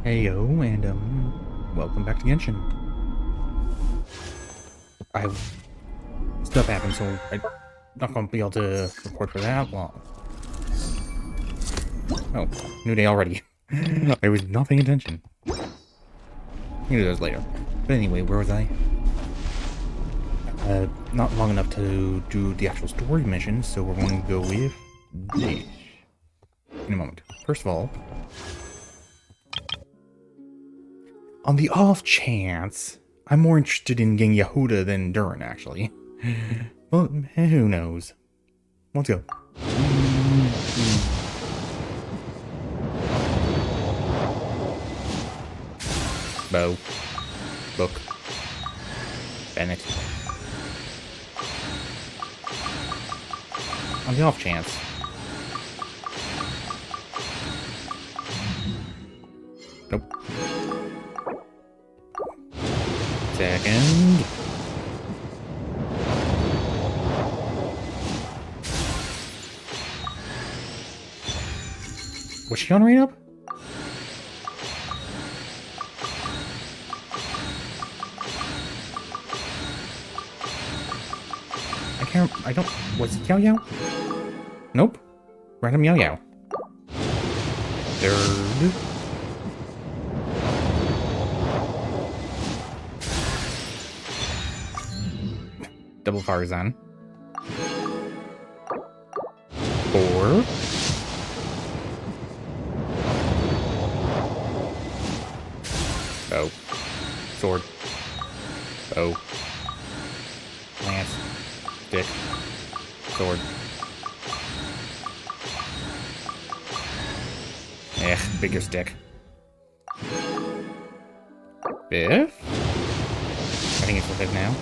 Heyo, and welcome back to Genshin. Stuff happened, so I'm not gonna be able to record for that long. Oh, new day already. I was not paying attention. Maybe those later. But anyway, where was I? Not long enough to do the actual story mission, so we're going to go with this in a moment. First of all, on the off chance, I'm more interested in getting Jahoda than Durin, actually. Well, who knows? Let's go. Bow. Book. Bennett. On the off chance. Nope. Second. Was she on right up? I don't, was it Yao Yao? Nope. Random Yao Yao. Third. Double Farzan. 4. Bow. Sword. Bow. Lance. Stick. Sword. Bigger stick. 5th? I think it's the 5th now.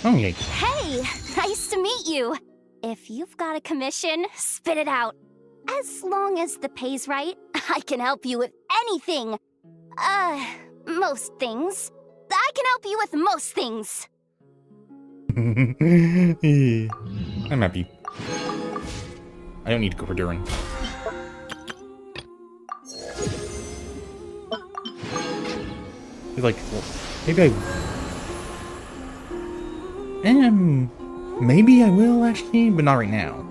Oh, yay. Hey, nice to meet you. If you've got a commission, spit it out. As long as the pay's right, I can help you with anything. Most things. I can help you with most things. I'm happy. I don't need to go for Durin. He's like, well, maybe maybe I will actually, but not right now.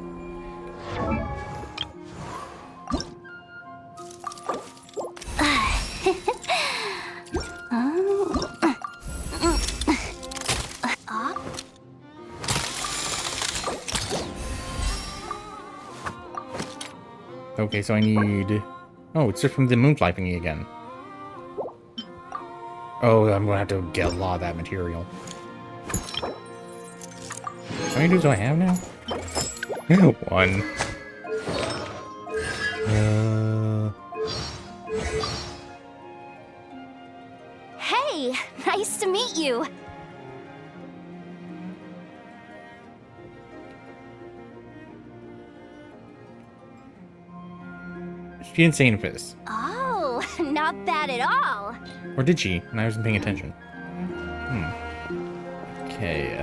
Okay, so I need... Oh, it's just from the moonfly thingy again. Oh, I'm gonna have to get a lot of that material. How many dudes do I have now? 1. Hey, nice to meet you. She didn't say anything for this. Oh, not bad at all. Or did she? And I wasn't paying attention. Okay,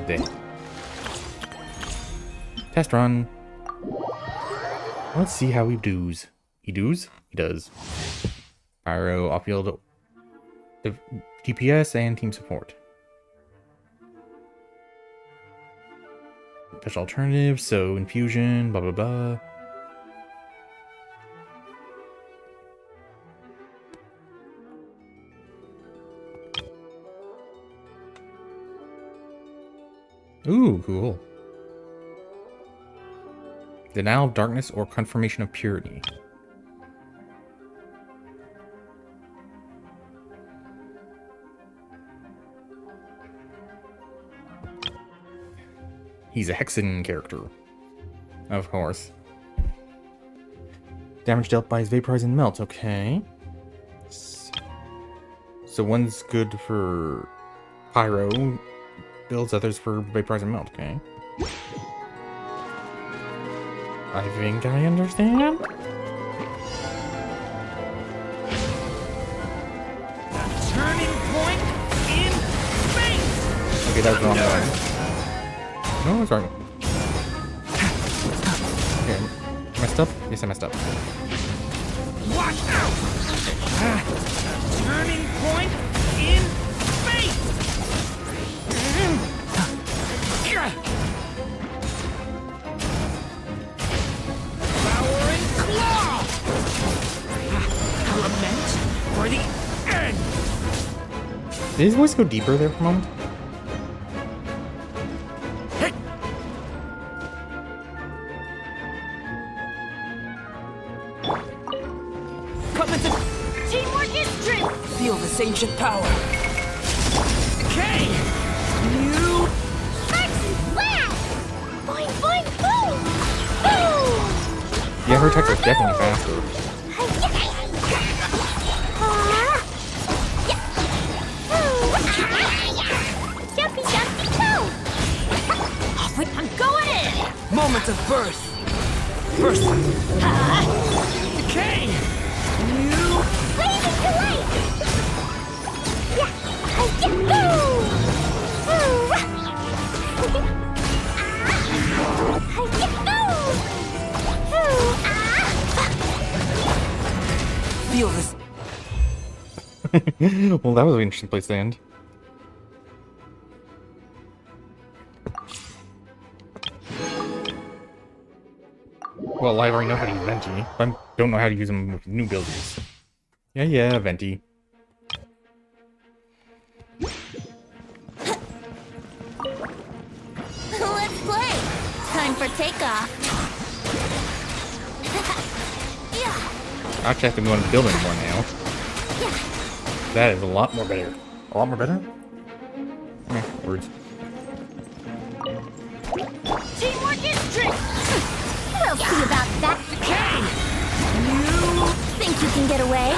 there. Test run. Let's see how he does. He does? He does. Pyro, off-field, DPS, and team support. Special alternatives, so infusion, blah blah blah. Ooh, cool. Denial of darkness or confirmation of purity. He's a Hexen character. Of course. Damage dealt by his vaporizing melt, okay. So one's good for pyro, builds others for vaporizing melt, okay. I think I understand. Okay, that was the wrong way. No, I was right. Okay, messed up? Yes, I messed up. Watch out! Turning point in space! Power and claw! Lament for the end! Did his voice go deeper there for a moment? Teamwork is strength! Feel this ancient power. Okay! You... Wow! Boing, boing, boom! Boom! Yeah, her attacks are definitely faster. Jumpy, jumpy, go! Off with, I'm going in! Moments of birth. First one. Decay! You... Waving to life! Feel this. Well, that was an interesting place to end. Well, I already know how to use Venti, but I don't know how to use them with new abilities. Yeah, Venti. Let's play! Time for takeoff! I actually have to go in the building more now. That is a lot more better. A lot more better? Words. Teamwork is strength! We'll see about that! Decay! You think you can get away?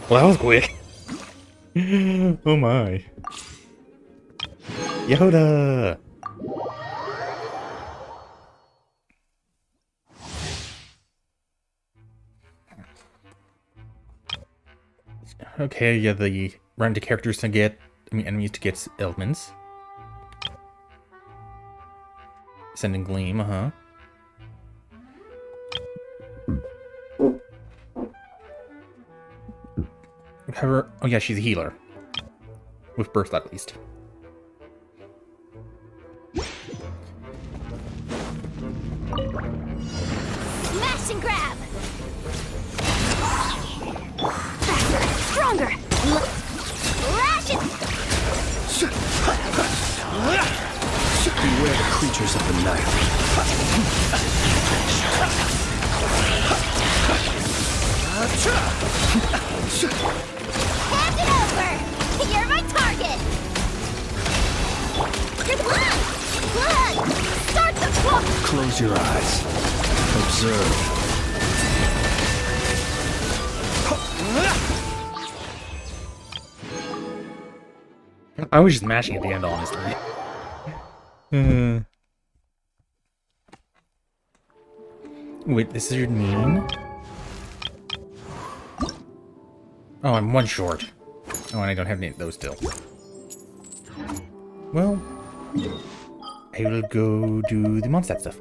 Well, that was quick. Oh my. Jahoda! Okay, yeah, the random characters to get, enemies to get elements. Sending Gleam, However, oh yeah, she's a healer. With burst at least. Smash and grab! Faster! Stronger! Lash it! Beware the creatures of the night. Hand it over! You're my target! Blood! Blood! Start the clock! Close your eyes. Observe. I was just mashing at the end, honestly. Wait, this is your mean? Oh, I'm one short. Oh, and I don't have any of those still. Well, I will go do the Mondstadt stuff.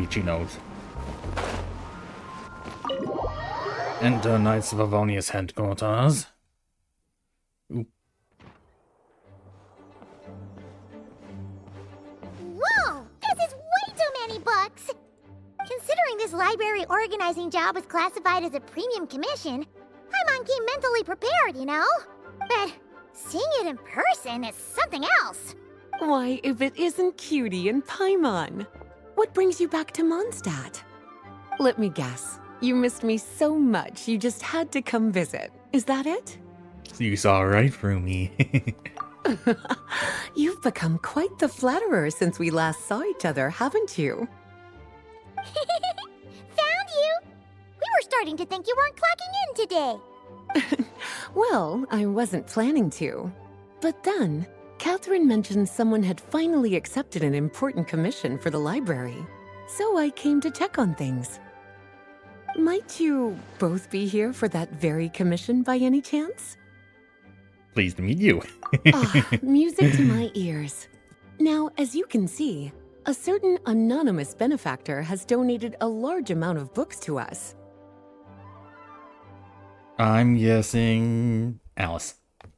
She knows. Enter Knights of Avonius headquarters. Ooh. Whoa! This is way too many books! Considering this library organizing job is classified as a premium commission, I'm on key mentally prepared, you know? But seeing it in person is something else. Why, if it isn't Cutie and Paimon. What brings you back to Mondstadt? Let me guess. You missed me so much, you just had to come visit. Is that it? So you saw right through me. You've become quite the flatterer since we last saw each other, haven't you? Found you! We were starting to think you weren't clocking in today. Well, I wasn't planning to. But then, Catherine mentioned someone had finally accepted an important commission for the library, so I came to check on things. Might you both be here for that very commission by any chance? Pleased to meet you. Music to my ears. Now, as you can see, a certain anonymous benefactor has donated a large amount of books to us. I'm guessing Alice.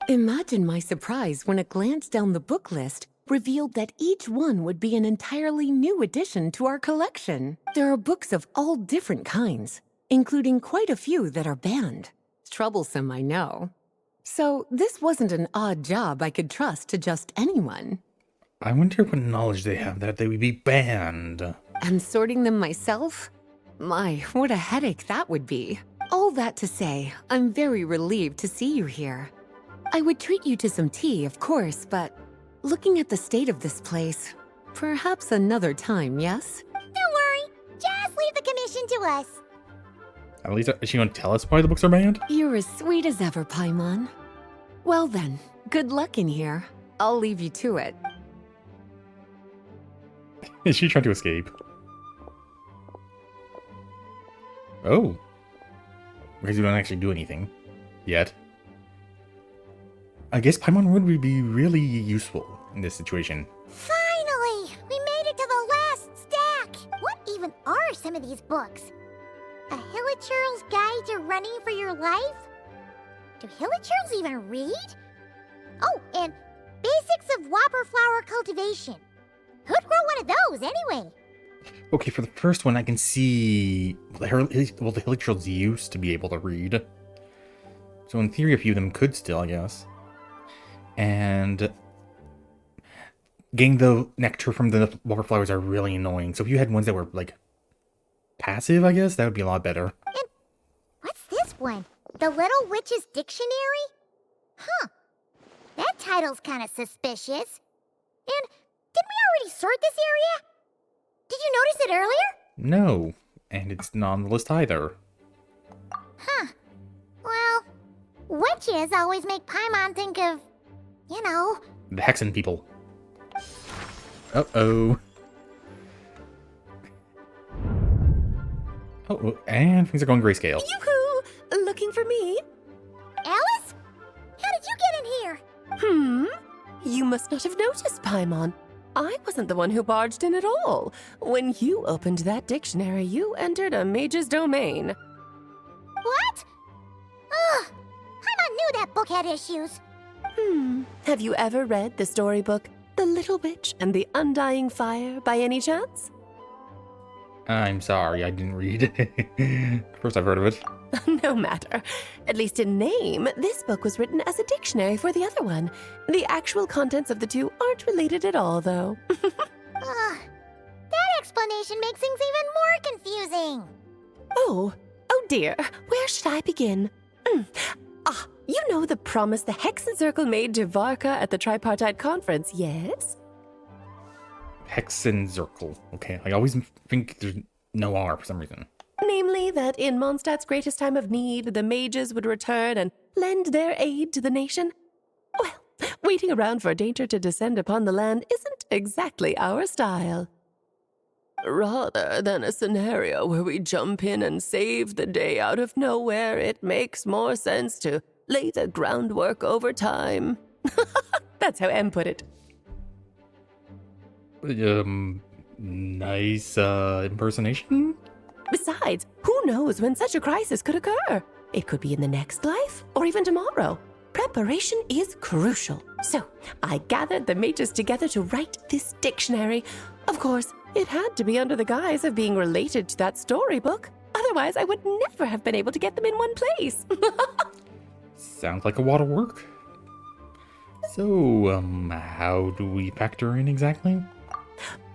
Imagine my surprise when a glance down the book list revealed that each one would be an entirely new addition to our collection. There are books of all different kinds, including quite a few that are banned. Troublesome, I know. So this wasn't an odd job I could trust to just anyone. I wonder what knowledge they have that they would be banned. And sorting them myself? My, what a headache that would be. All that to say, I'm very relieved to see you here. I would treat you to some tea, of course, but looking at the state of this place, perhaps another time, yes? Don't worry, just leave the commission to us. At least, is she going to tell us why the books are banned? You're as sweet as ever, Paimon. Well then, good luck in here. I'll leave you to it. Is she trying to escape? Oh. Because we don't actually do anything. Yet. I guess Paimon would be really useful in this situation. Finally! We made it to the last stack! What even are some of these books? A Hilichurl's Guide to Running for Your Life? Do Hilichurls even read? Oh, and Basics of Whopper Flower Cultivation. Who'd grow one of those, anyway? Okay, for the first one, I can see... the Hilichurls used to be able to read. So in theory, a few of them could still, I guess. And... getting the nectar from the whopper flowers are really annoying. So if you had ones that were, like, passive, I guess, that would be a lot better. And what's this one? The Little Witch's Dictionary? Huh. That title's kind of suspicious. And didn't we already sort this area? Did you notice it earlier? No. And it's not on the list either. Huh. Well, witches always make Paimon think of, you know... the Hexen people. Uh-oh. Oh, and things are going grayscale. Yoo-hoo! Looking for me? Alice? How did you get in here? You must not have noticed, Paimon. I wasn't the one who barged in at all. When you opened that dictionary, you entered a mage's domain. What? Ugh! Paimon knew that book had issues. Have you ever read the storybook, The Little Witch and the Undying Fire, by any chance? I'm sorry, I didn't read it. First I've heard of it. No matter. At least in name, this book was written as a dictionary for the other one. The actual contents of the two aren't related at all, though. Ugh. That explanation makes things even more confusing. Oh dear. Where should I begin? You know the promise the Hexen Circle made to Varka at the Tripartite Conference, yes? Hexen Circle. Okay, I always think there's no R for some reason. Namely, that in Mondstadt's greatest time of need, the mages would return and lend their aid to the nation. Well, waiting around for danger to descend upon the land isn't exactly our style. Rather than a scenario where we jump in and save the day out of nowhere, it makes more sense to lay the groundwork over time. That's how M put it. Nice, impersonation? Besides, who knows when such a crisis could occur? It could be in the next life, or even tomorrow. Preparation is crucial. So, I gathered the mages together to write this dictionary. Of course, it had to be under the guise of being related to that storybook. Otherwise, I would never have been able to get them in one place. Sounds like a lot of work. So, how do we factor in exactly?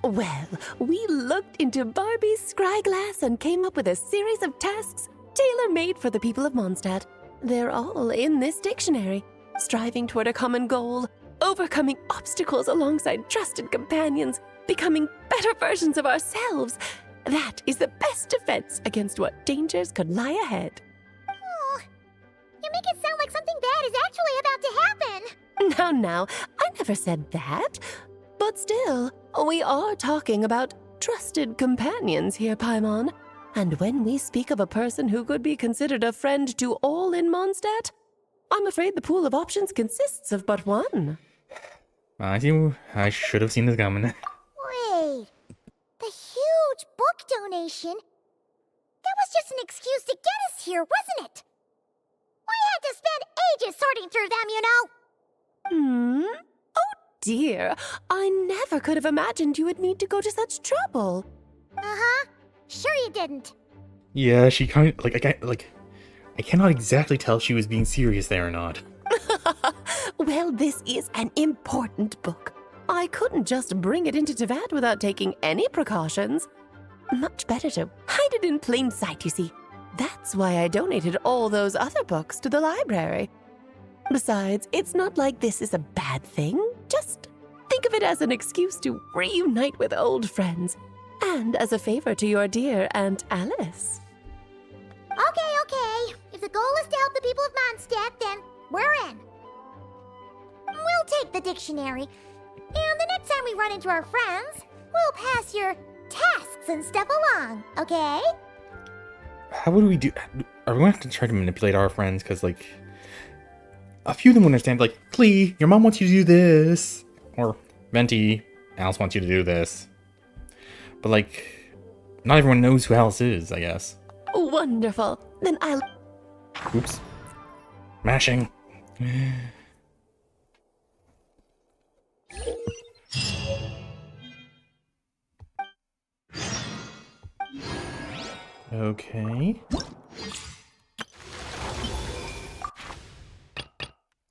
Well, we looked into Barbie's scryglass and came up with a series of tasks tailor-made for the people of Mondstadt. They're all in this dictionary, striving toward a common goal, overcoming obstacles alongside trusted companions, becoming better versions of ourselves. That is the best defense against what dangers could lie ahead. Oh, you make it sound like something bad is actually about to happen. Now, I never said that. But still, we are talking about trusted companions here, Paimon. And when we speak of a person who could be considered a friend to all in Mondstadt, I'm afraid the pool of options consists of but one. I should have seen this coming. Wait, the huge book donation? That was just an excuse to get us here, wasn't it? We had to spend ages sorting through them, you know. Oh dear, I never could have imagined you would need to go to such trouble. Uh-huh. Sure you didn't. Yeah, she kind of I cannot exactly tell if she was being serious there or not. Well, this is an important book. I couldn't just bring it into Teyvat without taking any precautions. Much better to hide it in plain sight, you see. That's why I donated all those other books to the library. Besides, it's not like this is a bad thing. Just think of it as an excuse to reunite with old friends. And as a favor to your dear Aunt Alice. Okay. If the goal is to help the people of Mondstadt, then we're in. We'll take the dictionary. And the next time we run into our friends, we'll pass your tasks and stuff along, okay? How would we do? Are we going to have to try to manipulate our friends? Because, like, a few of them will understand, like, Klee, your mom wants you to do this. Or, Venti, Alice wants you to do this. But, like, not everyone knows who Alice is, I guess. Wonderful. Then I'll... Oops. Mashing. Okay.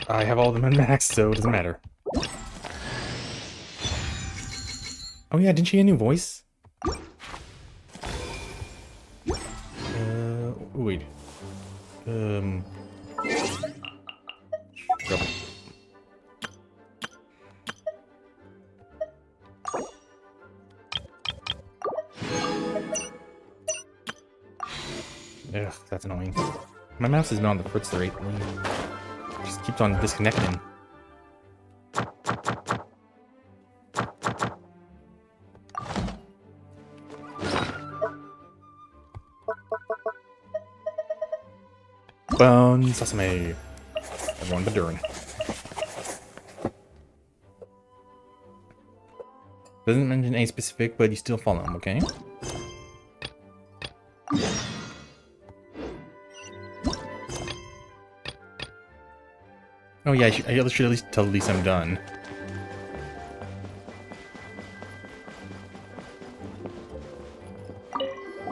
I have all of them unmaxed, so it doesn't matter. Oh yeah, didn't she get a new voice? Wait. Drop it. Ugh, that's annoying. My mouse has been on the fritz rate. Just keeps on disconnecting. Bone sesame. Everyone but Durin. Doesn't mention a specific, but you still follow him, okay? Oh yeah, I should at least tell Lisa I'm done.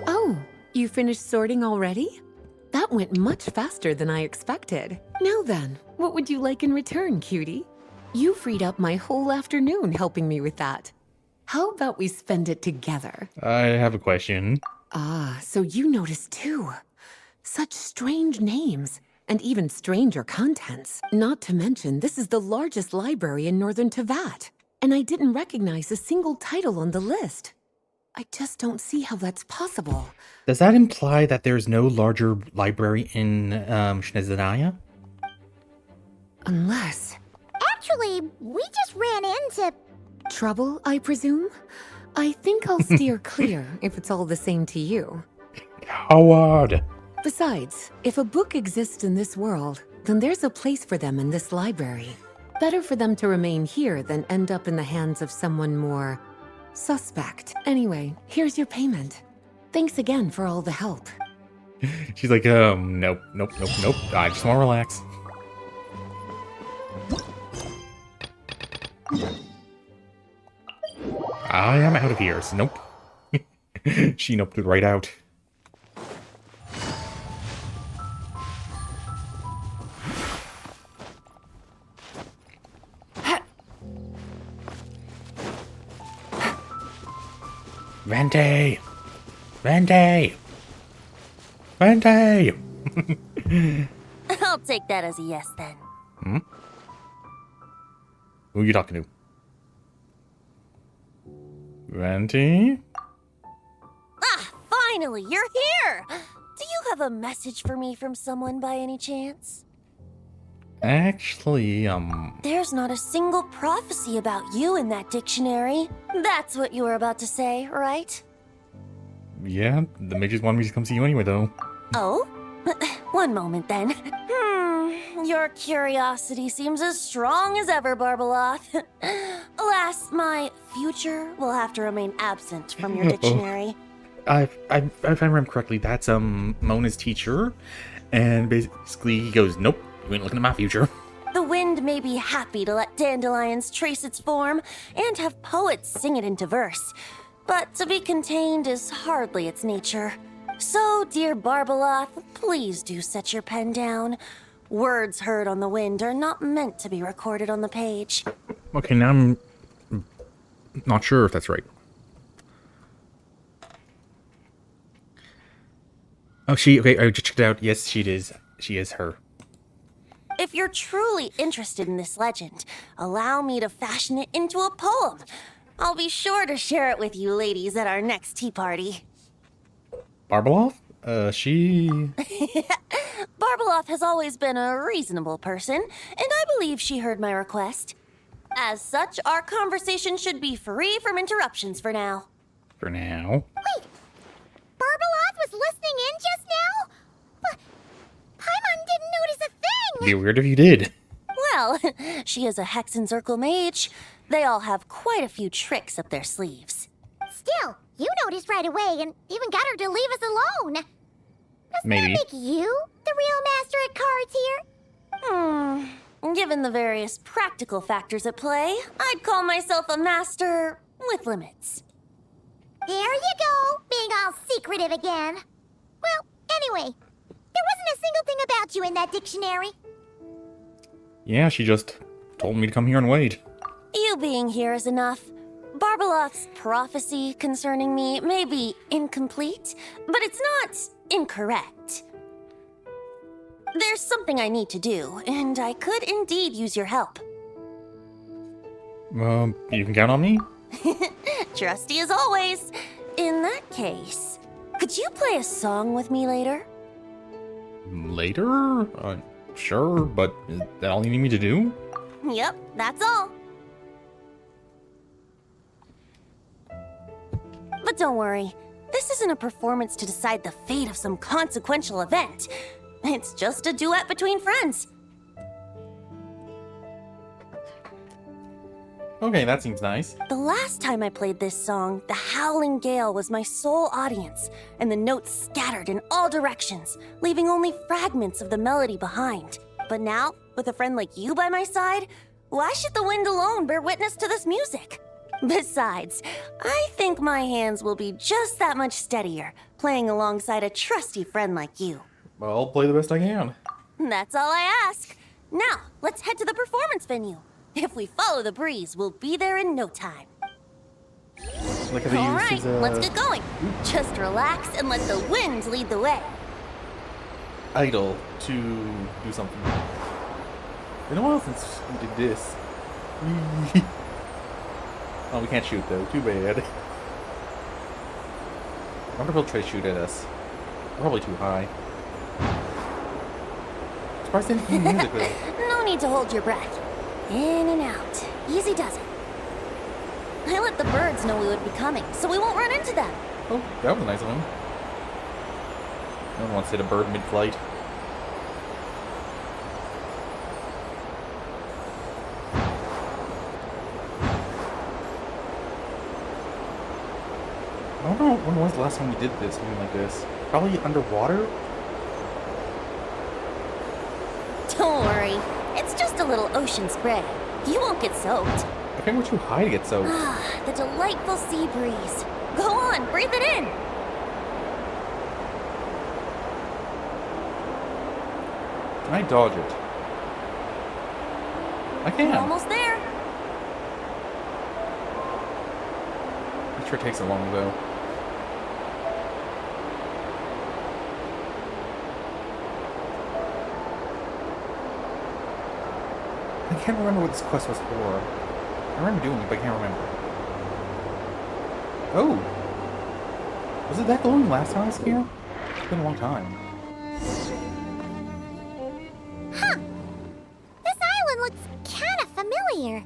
Oh, you finished sorting already? That went much faster than I expected. Now then, what would you like in return, cutie? You freed up my whole afternoon helping me with that. How about we spend it together? I have a question. Ah, so you noticed too. Such strange names, and even stranger contents. Not to mention, this is the largest library in northern Teyvat, and I didn't recognize a single title on the list. I just don't see how that's possible. Does that imply that there's no larger library in Snezhnaya? Unless... Actually, we just ran into... Trouble, I presume? I think I'll steer clear if it's all the same to you. Howard! Besides, if a book exists in this world, then there's a place for them in this library. Better for them to remain here than end up in the hands of someone more suspect. Anyway, here's your payment. Thanks again for all the help. She's like, nope. I just want to relax. I am out of here, so nope. She noped it right out. Venti! Venti! Venti! I'll take that as a yes then. Hmm? Who are you talking to? Venti? Ah, finally, you're here! Do you have a message for me from someone by any chance? Actually, There's not a single prophecy about you in that dictionary. That's what you were about to say, right? yeah, the mages wanted me to come see you anyway, though. Oh? One moment then. Your curiosity seems as strong as ever, Barbeloth. Alas, my future will have to remain absent from your dictionary. If I remember correctly, that's Mona's teacher, and basically he goes, "Nope, you ain't looking at my future." The wind may be happy to let dandelions trace its form and have poets sing it into verse, but to be contained is hardly its nature. So, dear Barbeloth, please do set your pen down. Words heard on the wind are not meant to be recorded on the page. Okay, now I'm not sure if that's right. Oh, okay, I just checked it out. Yes, she is. She is her. If you're truly interested in this legend, allow me to fashion it into a poem. I'll be sure to share it with you ladies at our next tea party. Barbeloth? She... Barbeloth has always been a reasonable person, and I believe she heard my request. As such, our conversation should be free from interruptions for now. For now. Wait, Barbeloth was listening in just now? But Paimon didn't notice a thing! It'd be weird if you did. Well, she is a Hexencircle mage. They all have quite a few tricks up their sleeves. Still, you noticed right away and even got her to leave us alone. Doesn't Maybe. that make you the real master at cards here? Given the various practical factors at play, I'd call myself a master with limits. There you go, being all secretive again. Well, anyway, there wasn't a single thing about you in that dictionary. Yeah, she just told me to come here and wait. You being here is enough. Barbeloth's prophecy concerning me may be incomplete, but it's not incorrect. There's something I need to do, and I could indeed use your help. You can count on me? Trusty as always. In that case, could you play a song with me later? Later? Sure, but is that all you need me to do? Yep, that's all. But don't worry, this isn't a performance to decide the fate of some consequential event. It's just a duet between friends. Okay, that seems nice. The last time I played this song, the howling gale was my sole audience, and the notes scattered in all directions, leaving only fragments of the melody behind. But now, with a friend like you by my side, why should the wind alone bear witness to this music? Besides, I think my hands will be just that much steadier, playing alongside a trusty friend like you. Well, I'll play the best I can. That's all I ask. Now, let's head to the performance venue. If we follow the breeze, we'll be there in no time. Look at the All right, uses, let's get going. Just relax and let the wind lead the way. idle to do something. Been a while since we did this. Oh, we can't shoot though. Too bad. I wonder if he'll try to shoot at us. Probably too high. Surprised they didn't play music though. No need to hold your breath. In and out. Easy does it. I let the birds know we would be coming, so we won't run into them. Oh, that was a nice one. No one wants to hit a bird mid-flight. I don't know when was the last time we did this, something like this. Probably underwater? Don't worry. It's just a little ocean spray. You won't get soaked. I think we're too high to get soaked. Ah, the delightful sea breeze. Go on, breathe it in. Can I dodge it? I can. We're almost there. I'm sure it takes so long though. I can't remember what this quest was for. I remember doing it, but I can't remember. Oh! Was it that glowing last time I was here? It's been a long time. here?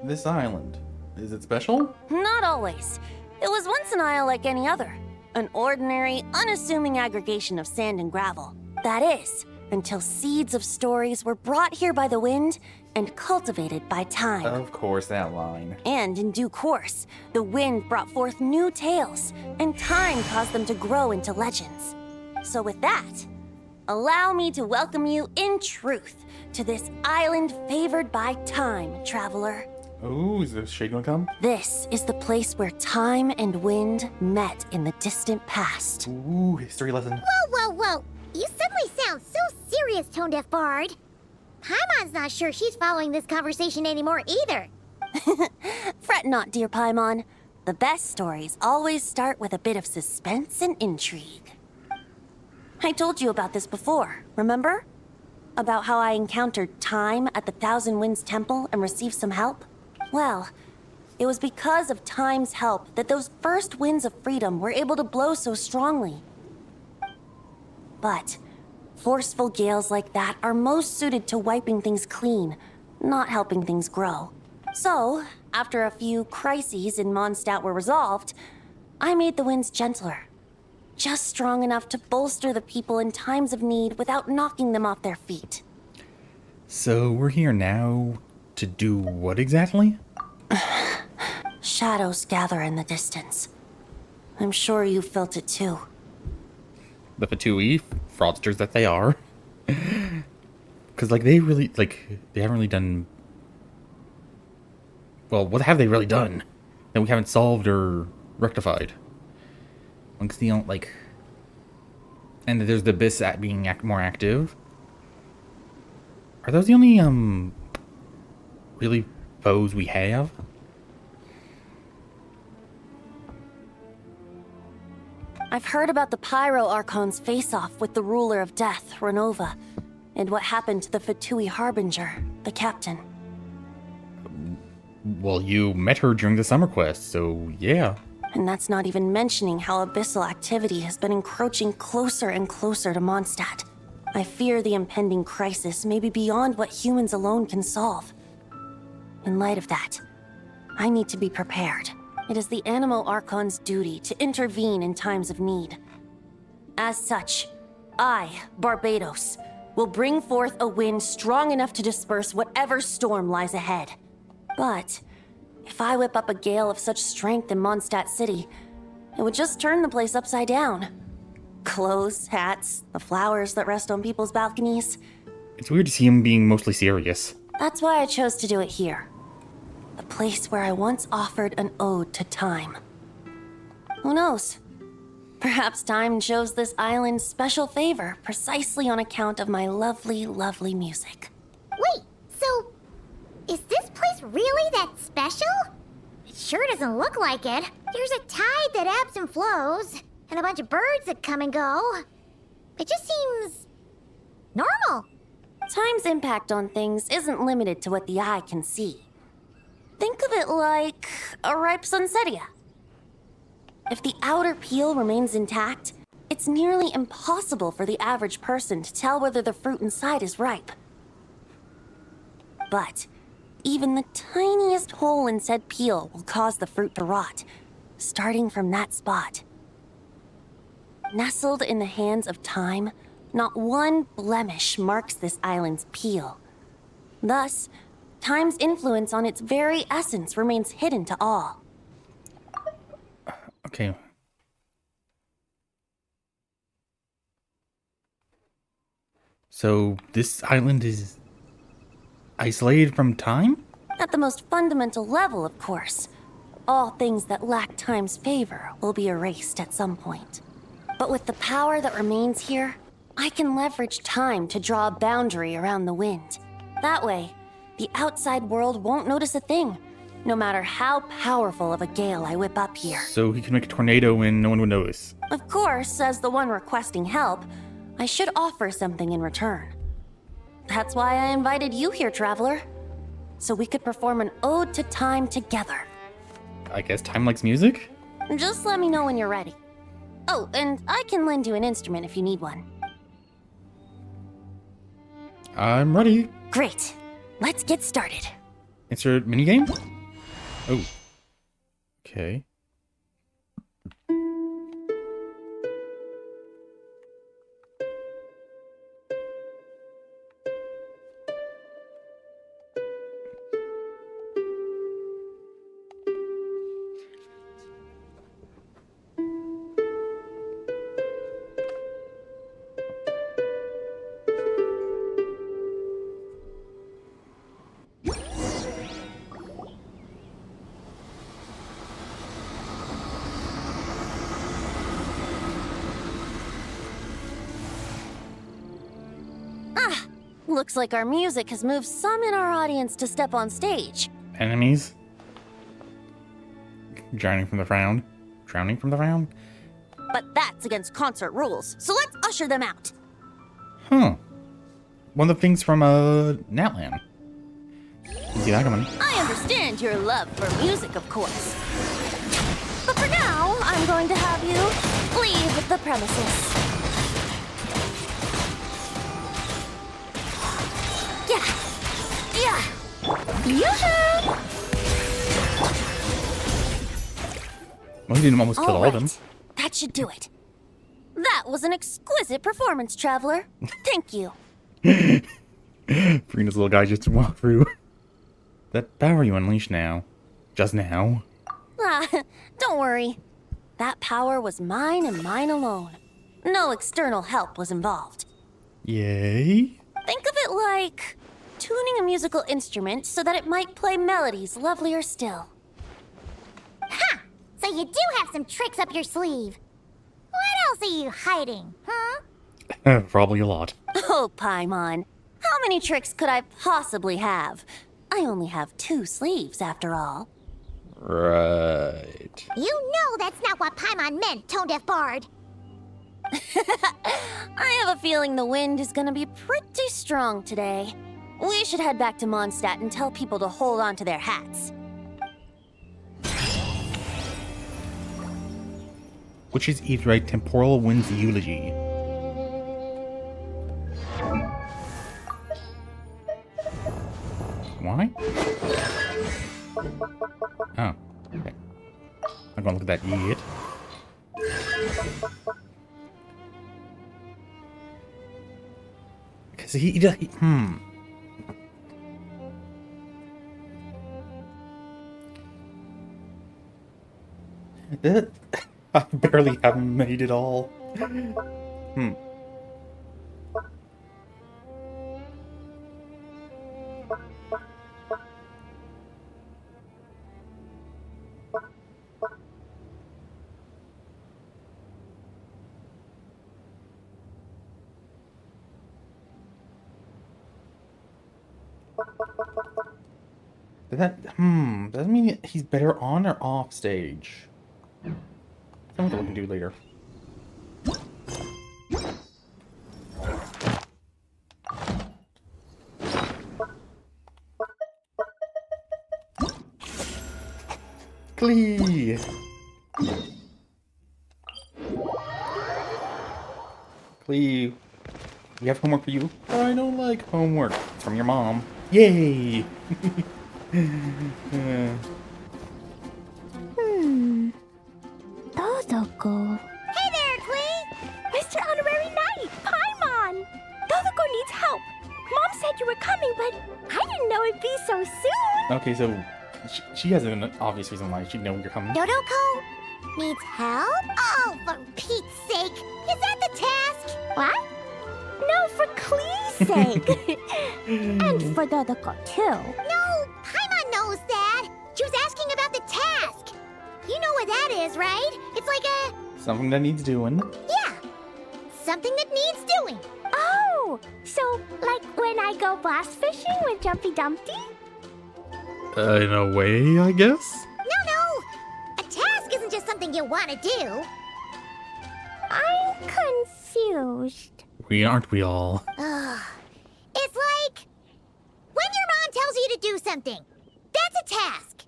This island, is it special? Not always. It was once an isle like any other. An ordinary, unassuming aggregation of sand and gravel. That is, until seeds of stories were brought here by the wind and cultivated by time. Of course, that line. And in due course, the wind brought forth new tales, and time caused them to grow into legends. So with that, allow me to welcome you in truth to this island favored by time, traveler. Ooh, is the shade gonna come? This is the place where time and wind met in the distant past. Ooh, history lesson. Whoa. You suddenly sound so serious, Tone Deaf Bard. Paimon's not sure she's following this conversation anymore either. Fret not, dear Paimon. The best stories always start with a bit of suspense and intrigue. I told you about this before, remember? About how I encountered time at the Thousand Winds Temple and received some help? Well, it was because of time's help that those first winds of freedom were able to blow so strongly. But forceful gales like that are most suited to wiping things clean, not helping things grow. So, after a few crises in Mondstadt were resolved, I made the winds gentler. Just strong enough to bolster the people in times of need without knocking them off their feet. So we're here now to do what exactly? Shadows gather in the distance. I'm sure you felt it too. The Fatui, fraudsters that they are. Because, like, they haven't really done... Well, what have they really done that we haven't solved or rectified? Amongst the, like... And there's the Abyss being more active. Are those the only, really foes we have? I've heard about the Pyro Archon's face-off with the ruler of death, Renova, and what happened to the Fatui Harbinger, the captain. Well, you met her during the summer quest, so yeah. And that's not even mentioning how abyssal activity has been encroaching closer and closer to Mondstadt. I fear the impending crisis may be beyond what humans alone can solve. In light of that, I need to be prepared. It is the Animo Archon's duty to intervene in times of need. As such, I, Barbados, will bring forth a wind strong enough to disperse whatever storm lies ahead. But if I whip up a gale of such strength in Mondstadt City, it would just turn the place upside down. Clothes, hats, the flowers that rest on people's balconies. It's weird to see him being mostly serious. That's why I chose to do it here. The place where I once offered an ode to time. Who knows? Perhaps time shows this island special favor precisely on account of my lovely, lovely music. Wait, so is this place really that special? It sure doesn't look like it. There's a tide that ebbs and flows, and a bunch of birds that come and go. It just seems normal. Time's impact on things isn't limited to what the eye can see. Think of it like a ripe sunsetia. If the outer peel remains intact, it's nearly impossible for the average person to tell whether the fruit inside is ripe. But even the tiniest hole in said peel will cause the fruit to rot, starting from that spot. Nestled in the hands of time, not one blemish marks this island's peel. Thus, time's influence on its very essence remains hidden to all. Okay. So, this island is isolated from time? At the most fundamental level, of course. All things that lack time's favor will be erased at some point. But with the power that remains here, I can leverage time to draw a boundary around the wind. That way, the outside world won't notice a thing, no matter how powerful of a gale I whip up here. So he can make a tornado and no one would notice. Of course, as the one requesting help, I should offer something in return. That's why I invited you here, traveler. So we could perform an ode to time together. I guess time likes music? Just let me know when you're ready. Oh, and I can lend you an instrument if you need one. I'm ready. Great. Let's get started. Insert minigame? Oh. Okay. Looks like our music has moved some in our audience to step on stage. Enemies? Drowning from the frown? Drowning from the frown? But that's against concert rules, so let's usher them out. Huh. One of the things from, Natlan. You see that coming? I understand your love for music, of course. But for now, I'm going to have you leave the premises. Yeah. Yoo-hoo! Well, he didn't almost kill all of them. That should do it. That was an exquisite performance, Traveler. Thank you. Farina's little guy just walked through. That power you unleashed now. Just now. Don't worry. That power was mine and mine alone. No external help was involved. Yay? Think of it like tuning a musical instrument so that it might play melodies lovelier still. Ha! So you do have some tricks up your sleeve. What else are you hiding, huh? Probably a lot. Oh, Paimon. How many tricks could I possibly have? I only have 2 sleeves, after all. Right. You know that's not what Paimon meant, Tone-Deaf Bard. I have a feeling the wind is gonna be pretty strong today. We should head back to Mondstadt and tell people to hold on to their hats. Which is either a temporal wind's eulogy. Why? Oh, okay. I'm gonna look at that yet. Because he That I barely have made it all. Does that mean he's better on or off stage? That's what we can do later. Glee! Glee, we have homework for you. I don't like homework. It's from your mom. Yay! Dodoko. Hey there, Twee! Mr. Honorary Knight, Paimon! Dodoko needs help. Mom said you were coming, but I didn't know it'd be so soon. Okay, so she has an obvious reason why she'd know you're coming. Dodoko needs help? Oh, for Pete's sake! Is that the task? What? No, for Klee's sake. And for Dodoko, too. No, Paimon knows that. She was asking about the task. You know what that is, right? It's like a... Something that needs doing. Yeah, something that needs doing. Oh, so like when I go blast fishing with Jumpy Dumpty? In a way, I guess? No. A task isn't just something you want to do. I'm confused. Aren't we all? It's like when your mom tells you to do something. That's a task.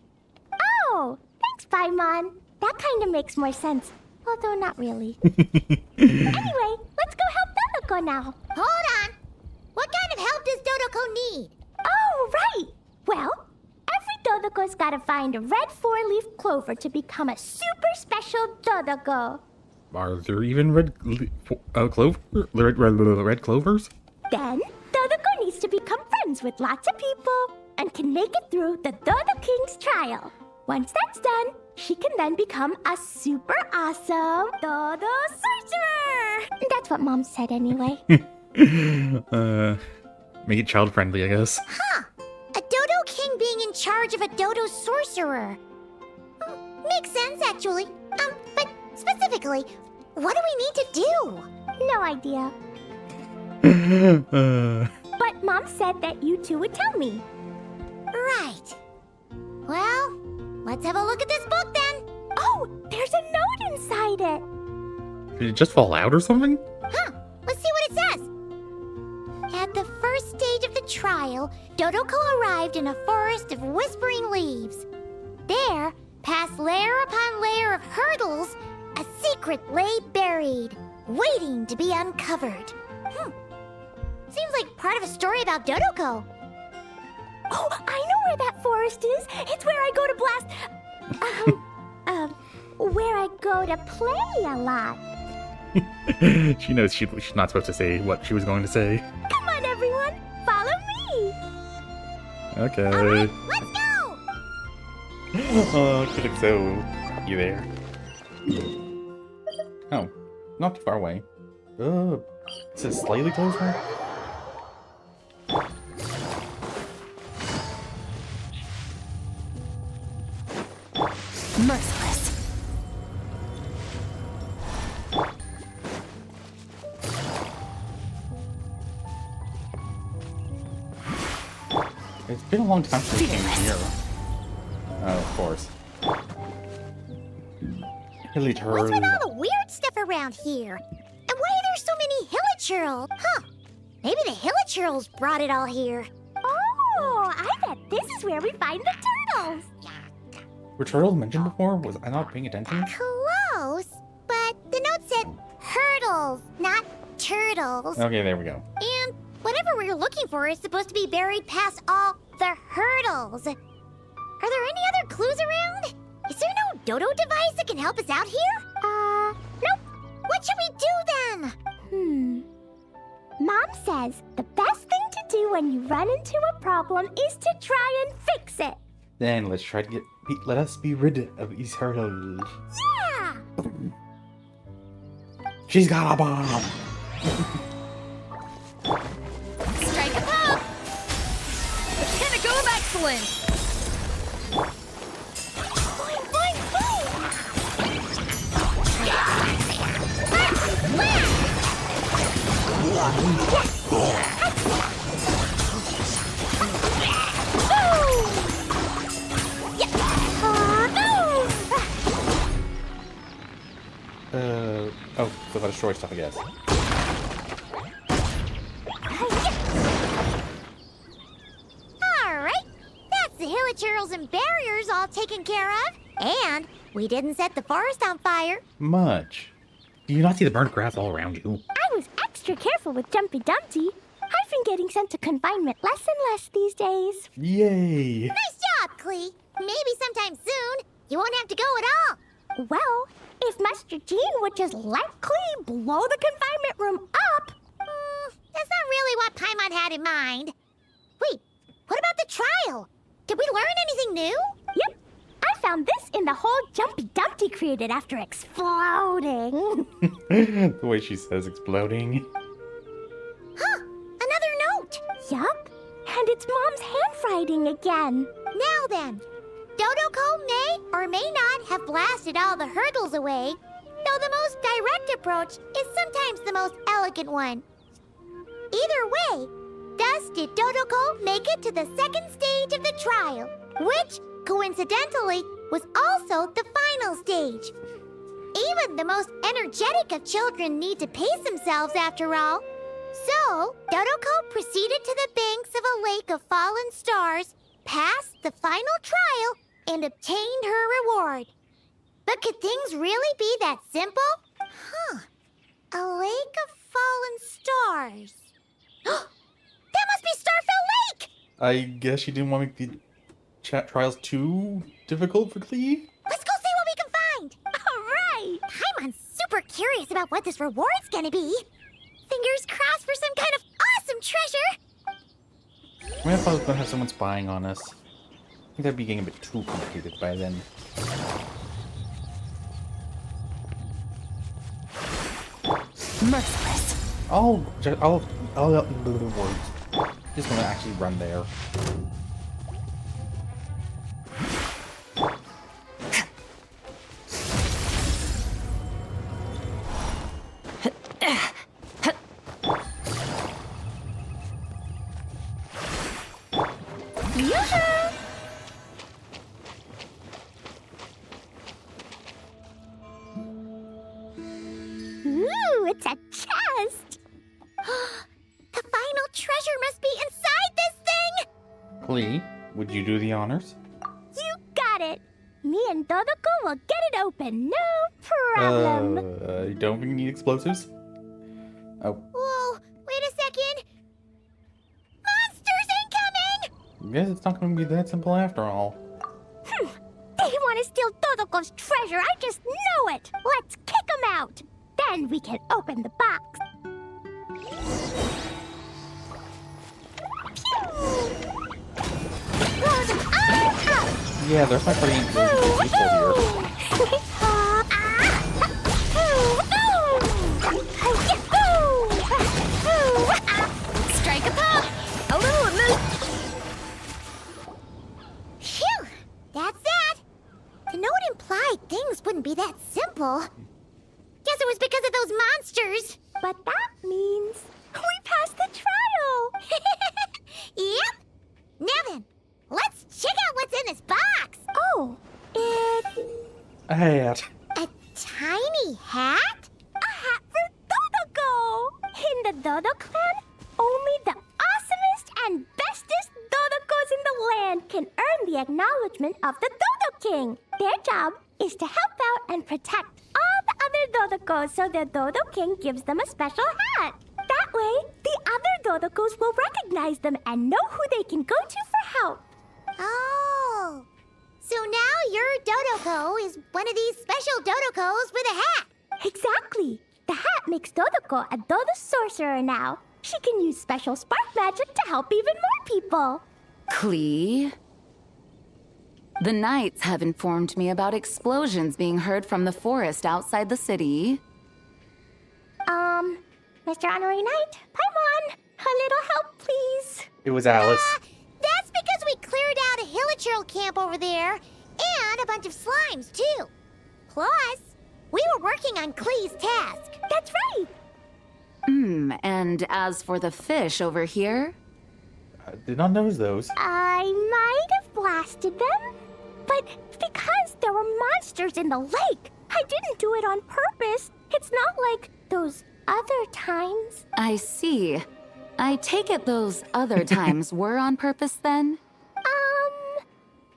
Oh, thanks, Paimon. That kind of makes more sense. Although not really. Anyway, let's go help Dodoko now. Hold on. What kind of help does Dodoko need? Oh, right! Well, every Dodoko's gotta find a red 4-leaf clover to become a super special Dodoko. Are there even red clovers? Then, Dodoko needs to become friends with lots of people and can make it through the Dodo King's trial. Once that's done, she can then become a super awesome Dodo Sorcerer! That's what Mom said anyway. Make it child friendly, I guess. Huh. A Dodo King being in charge of a Dodo Sorcerer. Makes sense, actually. But specifically, what do we need to do? No idea. But Mom said that you two would tell me. Right. Well, let's have a look at this book then. Oh, there's a note inside it. Did it just fall out or something? Huh. Let's see what it says. At the first stage of the trial, Dodoko arrived in a forest of whispering leaves. There, past layer upon layer of hurdles, a secret lay buried, waiting to be uncovered. Seems like part of a story about Dodoko. Oh, I know where that forest is. It's where I go to blast... where I go to play a lot. She knows she's not supposed to say what she was going to say. Come on, everyone. Follow me. Okay. All right, let's go! Oh, Calypso. You there? Oh, not too far away. Is it slightly closer? Merciless. It's been a long time since we came here. Oh, of course. Hilly turd. What's with all the weird stuff around here? And why are there so many hilichurls? Huh. Maybe the hilichurls brought it all here. Oh, I bet this is where we find the turtles. Were turtles mentioned before? Was I not paying attention? Close, but the note said hurdles, not turtles. Okay, there we go. And whatever we're looking for is supposed to be buried past all the hurdles. Are there any other clues around? Is there no Dodo device that can help us out here? Nope. What should we do then? Mom says the best thing to do when you run into a problem is to try and fix it. Then let's try to let us be rid of these turtles. Yeah! She's got a bomb! Strike a pop! The pinnacle of excellence! Boing, boing, boing! Oh, so if I destroy stuff, I guess. Alright, that's the hilichurls and barriers all taken care of. And we didn't set the forest on fire. Much. Do you not see the burnt grass all around you? I was extra careful with Jumpy Dumpty. I've been getting sent to confinement less and less these days. Yay! Nice job, Clee. Maybe sometime soon you won't have to go at all. Well, if Master Jean would just let Clee blow the confinement room up... That's not really what Paimon had in mind. Wait, what about the trial? Did we learn anything new? Yep, I found this in the hole Jumpy Dumpty created after exploding. The way she says exploding. Huh, another note. Yup, and it's Mom's handwriting again. Now then, Dodoko may or may not have blasted all the hurdles away, though the most direct approach is sometimes the most elegant one. Either way, thus did Dodoko make it to the second stage of the trial, which, coincidentally, was also the final stage. Even the most energetic of children need to pace themselves after all. So, Dodoko proceeded to the banks of a lake of fallen stars, passed the final trial, and obtained her reward. But could things really be that simple? Huh. A lake of fallen stars. That must must be Starfell Lake! I guess you didn't want to make the chat trials too difficult for Klee? Let's go see what we can find! Alright! Paimon's super curious about what this reward's gonna be. Fingers crossed for some kind of awesome treasure! I mean, I thought I was going to have someone spying on us. I think that'd be getting a bit too complicated by then. Merciless. I'll the words. Just gonna actually run there. Ooh, it's a chest! The final treasure must be inside this thing! Klee, would you do the honors? You got it! Me and Dodoko will get it open, no problem! You don't think you need explosives? Oh, Whoa, wait a second! Monsters incoming! guess it's not gonna be that simple after all. They want to steal Dodoko's treasure, I just know it! Let's kick them out! Then we can open the box. Yeah, there's my pretty useful here. Strike a pop! A little move! Phew! That's that! To know it implied things wouldn't be that simple. Guess it was because of those monsters. But that means we passed the trial! Yep! Now then, let's check out what's in this box! Oh, it's A hat. A tiny hat? a hat for Dodoko! In the Dodo clan, only the awesomest and bestest Dodokos in the land can earn the acknowledgement of the Dodo King. Their job is to help out and protect all the other Dodokos so the Dodo King gives them a special hat. That way, the other Dodokos will recognize them and know who they can go to for help. Oh. So now your Dodoko is one of these special Dodokos with a hat. Exactly. The hat makes Dodoko a Dodo sorcerer now. She can use special spark magic to help even more people. Klee? The knights have informed me about explosions being heard from the forest outside the city. Mr. Honorary Knight, Paimon, a little help, please. It was Alice. That's because we cleared out a Hilichurl camp over there and a bunch of slimes, too. Plus, we were working on Klee's task. That's right. And as for the fish over here? I did not notice those. I might have blasted them, but because there were monsters in the lake, I didn't do it on purpose. It's not like those other times. I see. I take it those other times were on purpose then?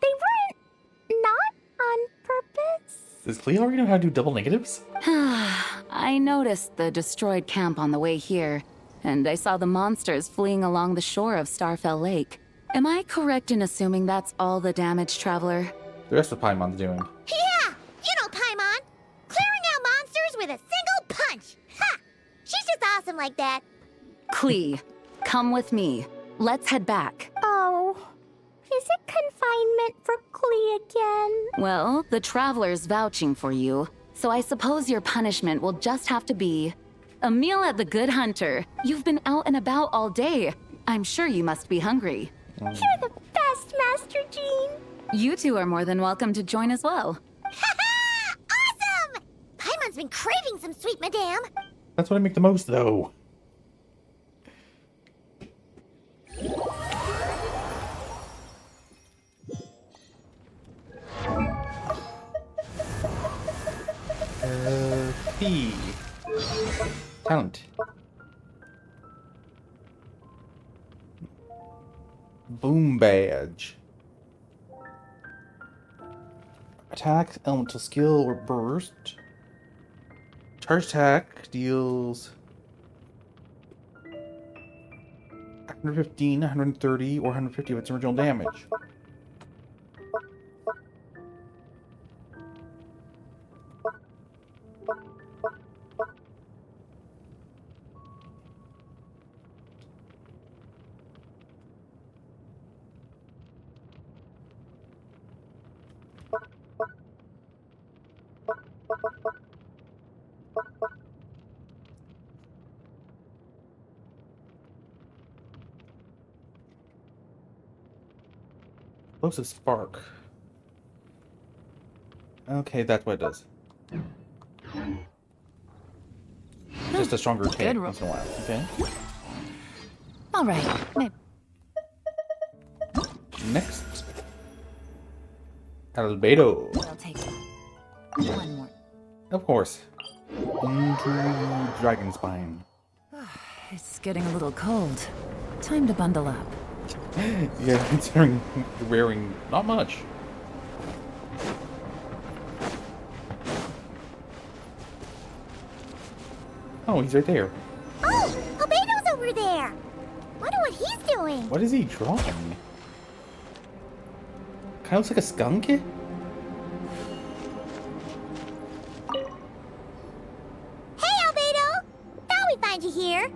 They weren't not on purpose. Does Klee already know how to do double negatives? I noticed the destroyed camp on the way here, and I saw the monsters fleeing along the shore of Starfell Lake. Am I correct in assuming that's all the damage, Traveler? The rest of Paimon's doing. Yeah, you know Paimon. Clearing out monsters with a single punch. Ha! She's just awesome like that. Klee, come with me. Let's head back. Oh, is it confinement for Klee again? Well, the Traveler's vouching for you, so I suppose your punishment will just have to be a meal at the Good Hunter. You've been out and about all day. I'm sure you must be hungry. You're the best, Master Jean. You two are more than welcome to join as well. Ha-ha! Awesome! Paimon's been craving some sweet madame. That's what I make the most, though. P. Talent. Boom badge. Attack, elemental skill, or burst. Charge attack deals a 115, 130, or 150 of its original damage. Explosive spark. Okay, that's what it does. Just a stronger take Good once in a while, okay? All right. Next. Albedo. I'll take one more. Of course. Into Dragon Spine. It's getting a little cold. Time to bundle up. Yeah, considering you're wearing not much. Oh, he's right there. Oh, Albedo's over there. Wonder what he's doing. What is he drawing? Kind of looks like a skunk. Hey, Albedo. Thought we'd find you here.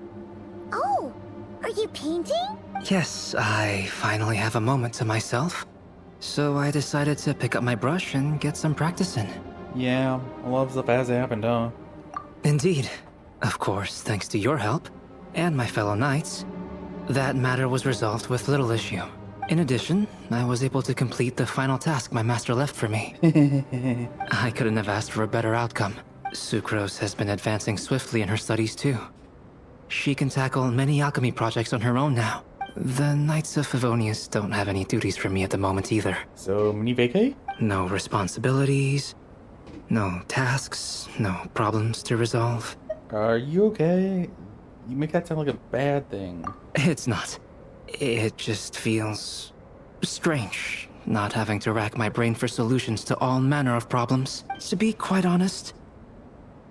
Oh, are you painting? Yes, I finally have a moment to myself. So I decided to pick up my brush and get some practice in. Yeah, a lot of stuff has happened, huh? Indeed. Of course, thanks to your help, and my fellow knights, that matter was resolved with little issue. In addition, I was able to complete the final task my master left for me. I couldn't have asked for a better outcome. Sucrose has been advancing swiftly in her studies too. She can tackle many alchemy projects on her own now. The Knights of Favonius don't have any duties for me at the moment either. So, mini vacay? No responsibilities, no tasks, no problems to resolve. Are you okay? You make that sound like a bad thing. It's not. It just feels strange, not having to rack my brain for solutions to all manner of problems. To be quite honest,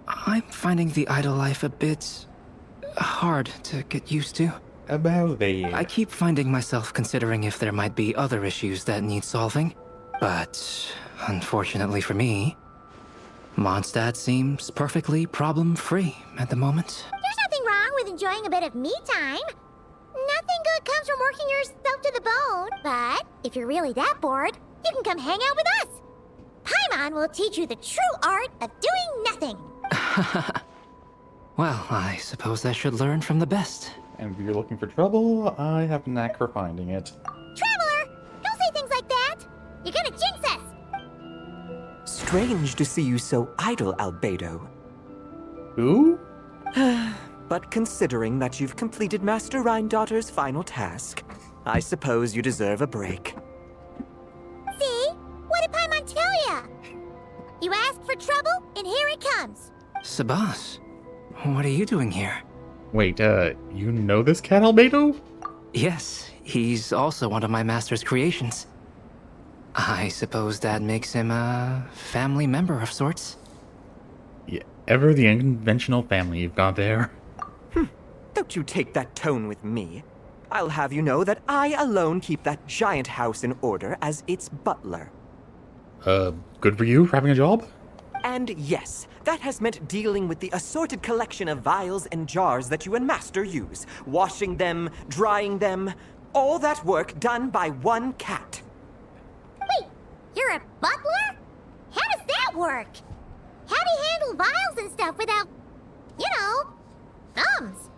I'm finding the idle life a bit hard to get used to. About that. I keep finding myself considering if there might be other issues that need solving. But, unfortunately for me, Mondstadt seems perfectly problem-free at the moment. There's nothing wrong with enjoying a bit of me time. Nothing good comes from working yourself to the bone. But if you're really that bored, you can come hang out with us. Paimon will teach you the true art of doing nothing. Well, I suppose I should learn from the best. And if you're looking for trouble, I have a knack for finding it. Traveler, don't say things like that. You're gonna jinx us. Strange to see you so idle, Albedo. Who? But considering that you've completed Master Rhindaughter's final task, I suppose you deserve a break. See? What did Paimon tell ya? You asked for trouble, and here it comes. Sabas, what are you doing here? Wait, you know this cat, Albedo? Yes, he's also one of my master's creations. I suppose that makes him a family member of sorts. Yeah, ever the unconventional family you've got there. Don't you take that tone with me. I'll have you know that I alone keep that giant house in order as its butler. Good for you for having a job? And yes, that has meant dealing with the assorted collection of vials and jars that you and Master use, washing them, drying them, all that work done by one cat. Wait, you're a butler? How does that work? How do you handle vials and stuff without, thumbs?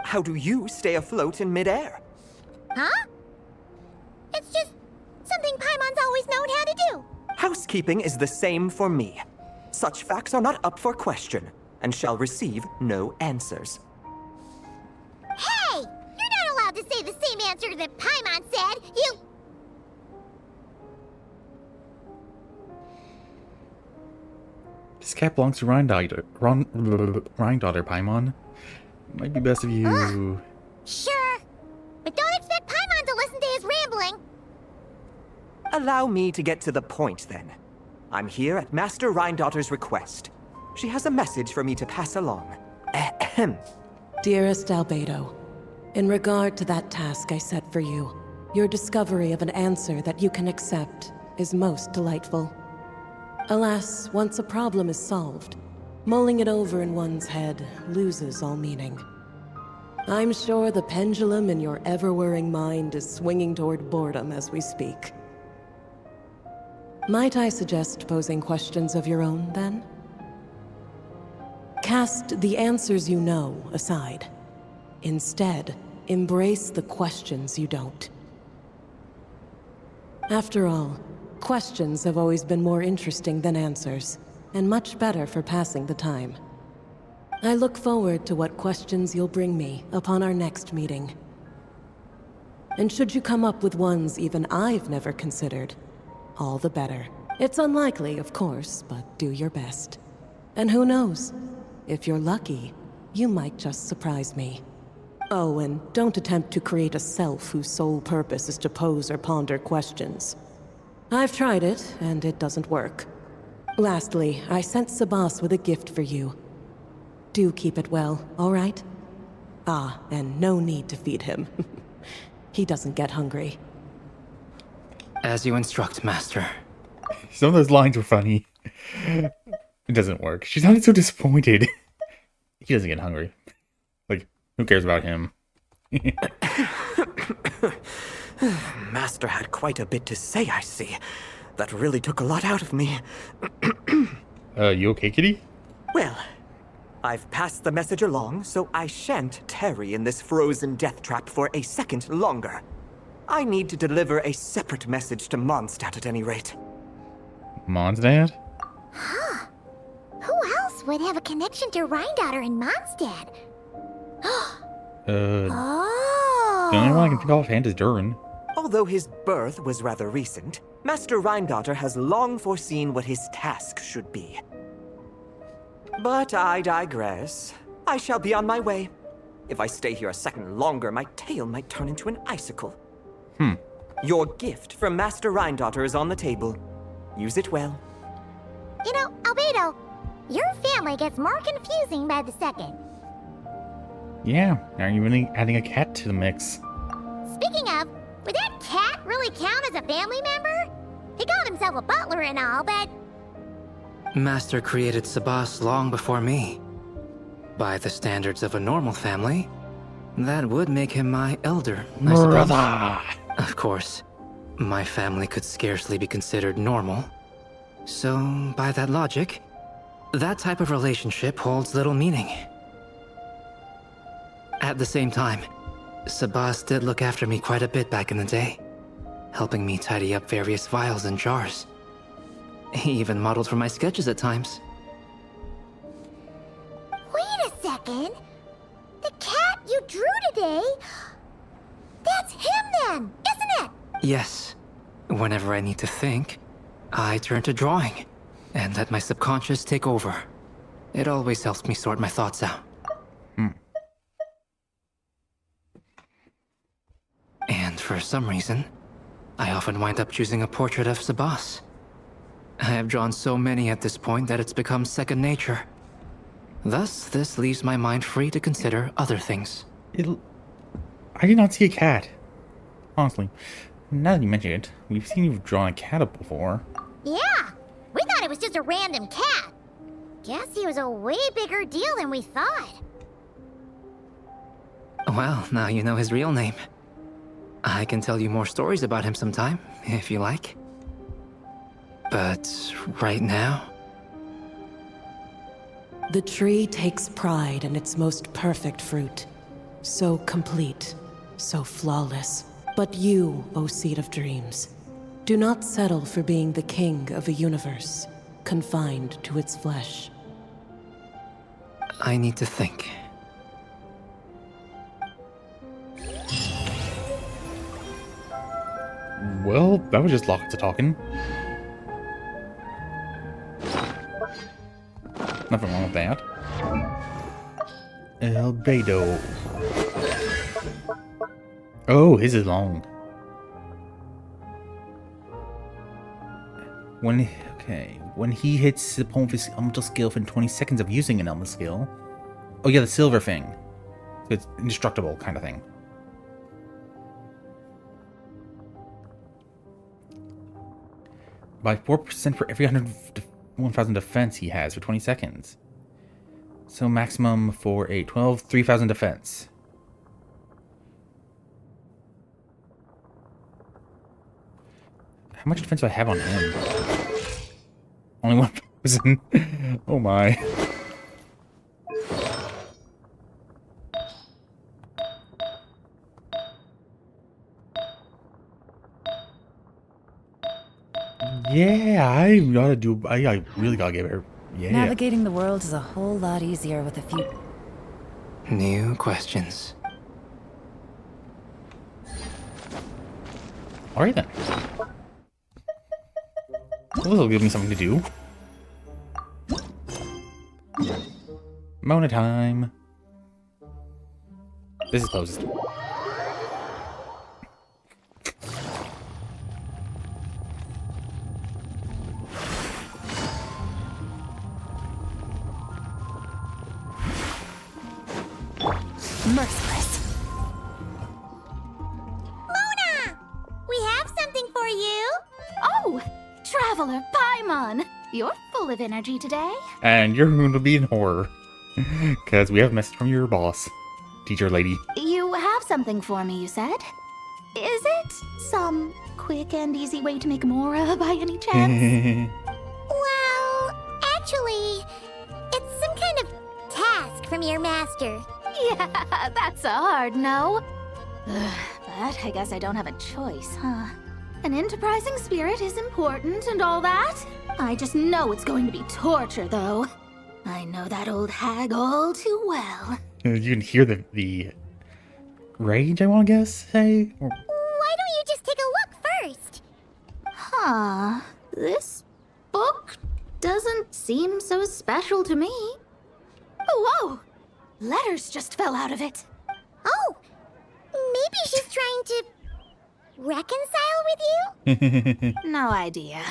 How do you stay afloat in midair? Huh? It's just something Paimon's always known how to do. Housekeeping is the same for me. Such facts are not up for question, and shall receive no answers. Hey! You're not allowed to say the same answer that Paimon said! You... This cat belongs to Rhindaughter, Paimon. Might be best if you... Sure. But don't expect Paimon to listen to his rambling. Allow me to get to the point, then. I'm here at Master Rhindaughter's request. She has a message for me to pass along. Ahem. Dearest Albedo, In regard to that task I set for you, your discovery of an answer that you can accept is most delightful. Alas, once a problem is solved, mulling it over in one's head loses all meaning. I'm sure the pendulum in your ever-whirring mind is swinging toward boredom as we speak. Might I suggest posing questions of your own, then? Cast the answers you know aside. Instead, embrace the questions you don't. After all, questions have always been more interesting than answers, and much better for passing the time. I look forward to what questions you'll bring me upon our next meeting. And should you come up with ones even I've never considered, all the better. It's unlikely, of course, but do your best. And who knows? If you're lucky, you might just surprise me. Oh, and don't attempt to create a self whose sole purpose is to pose or ponder questions. I've tried it, and it doesn't work. Lastly, I sent Sabas with a gift for you. Do keep it well, all right? Ah, and no need to feed him. He doesn't get hungry. As you instruct, Master. Some of those lines were funny. It doesn't work. She sounded so disappointed. He doesn't get hungry. Like, who cares about him? Master had quite a bit to say, I see. That really took a lot out of me. You okay, kitty? Well, I've passed the message along, so I shan't tarry in this frozen death trap for a second longer. I need to deliver a separate message to Mondstadt at any rate. Mondstadt? Huh. Who else would have a connection to Rhindaughter and Mondstadt? The only one I can think of offhand is Durin. Although his birth was rather recent, Master Rhindaughter has long foreseen what his task should be. But I digress. I shall be on my way. If I stay here a second longer, my tail might turn into an icicle. Your gift from Master Rhindaughter is on the table. Use it well. You know, Albedo, your family gets more confusing by the second. Yeah, are you really adding a cat to the mix? Speaking of, would that cat really count as a family member? He called himself a butler and all, but... Master created Sabas long before me. By the standards of a normal family, that would make him my elder, I suppose. Brother! Of course, my family could scarcely be considered normal. So, by that logic, that type of relationship holds little meaning. At the same time, Sabas did look after me quite a bit back in the day, helping me tidy up various vials and jars. He even modeled for my sketches at times. Wait a second. The cat you drew today... That's him then, isn't it? Yes. Whenever I need to think, I turn to drawing, and let my subconscious take over. It always helps me sort my thoughts out. And for some reason, I often wind up choosing a portrait of Sabas. I have drawn so many at this point that it's become second nature. Thus, this leaves my mind free to consider other things. I did not see a cat. Honestly. Now that you mention it, we've seen you draw a cat up before. Yeah, we thought it was just a random cat. Guess he was a way bigger deal than we thought. Well, now you know his real name. I can tell you more stories about him sometime, if you like. But right now... The tree takes pride in its most perfect fruit. So complete, so flawless. But you, O Seed of Dreams, do not settle for being the king of a universe, confined to its flesh. I need to think. Well, that was just lots of talking. Nothing wrong with that. Albedo. Oh, his is long. When he hits the point of his elemental skill within 20 seconds of using an elemental skill. Oh yeah, the silver thing. So it's indestructible kind of thing. by 4% for every 1,000 defense he has for 20 seconds. So maximum for a 3,000 defense. How much defense do I have on him? Only 1,000. Oh my. Yeah, I really gotta give her. Yeah. Navigating the world is a whole lot easier with a few new questions. Alright then. Well, this'll give me something to do. Mona time. This is closest. Merciless. Mona! We have something for you! Oh! Traveler Paimon! You're full of energy today. And you're going to be in horror. Because we have a message from your boss. Teacher lady. You have something for me, you said? Is it some quick and easy way to make Mora by any chance? Well, actually, it's some kind of task from your master. Yeah, that's a hard no. But I guess I don't have a choice, huh? An enterprising spirit is important and all that. I just know it's going to be torture, though. I know that old hag all too well. You can hear the rage, I want to guess, hey? Why don't you just take a look first? Huh. This book doesn't seem so special to me. Oh, whoa! Letters just fell out of it. Oh, maybe she's trying to reconcile with you? No idea.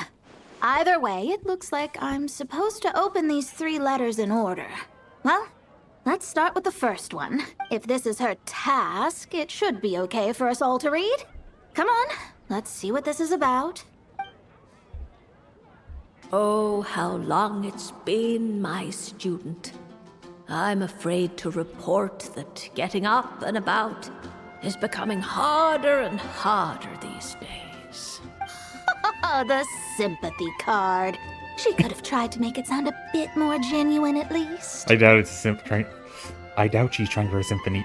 Either way, it looks like I'm supposed to open these 3 letters in order. Well, let's start with the first one. If this is her task, it should be okay for us all to read. Come on, let's see what this is about. Oh, how long it's been, my student. I'm afraid to report that getting up and about is becoming harder and harder these days. The sympathy card. She could have tried to make it sound a bit more genuine at least. I doubt it's I doubt she's trying for a sympathy.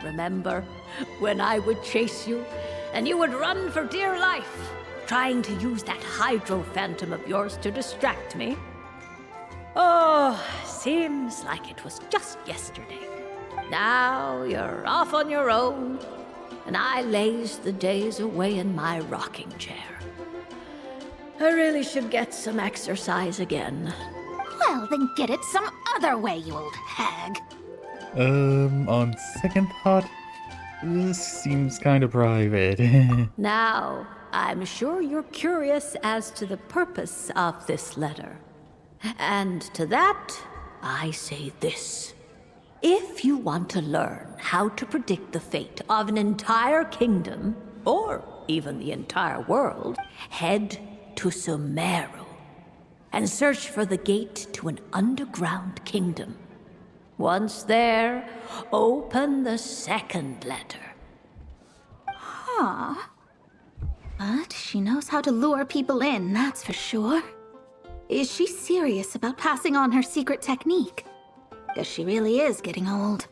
Remember when I would chase you and you would run for dear life, trying to use that hydro phantom of yours to distract me? Oh, seems like it was just yesterday. Now you're off on your own, and I laze the days away in my rocking chair. I really should get some exercise again. Well, then get it some other way, you old hag. On second thought, this seems kind of private. Now, I'm sure you're curious as to the purpose of this letter. And to that, I say this. If you want to learn how to predict the fate of an entire kingdom, or even the entire world, head to Sumeru and search for the gate to an underground kingdom. Once there, open the second letter. Huh. But she knows how to lure people in, that's for sure. Is she serious about passing on her secret technique? Because she really is getting old.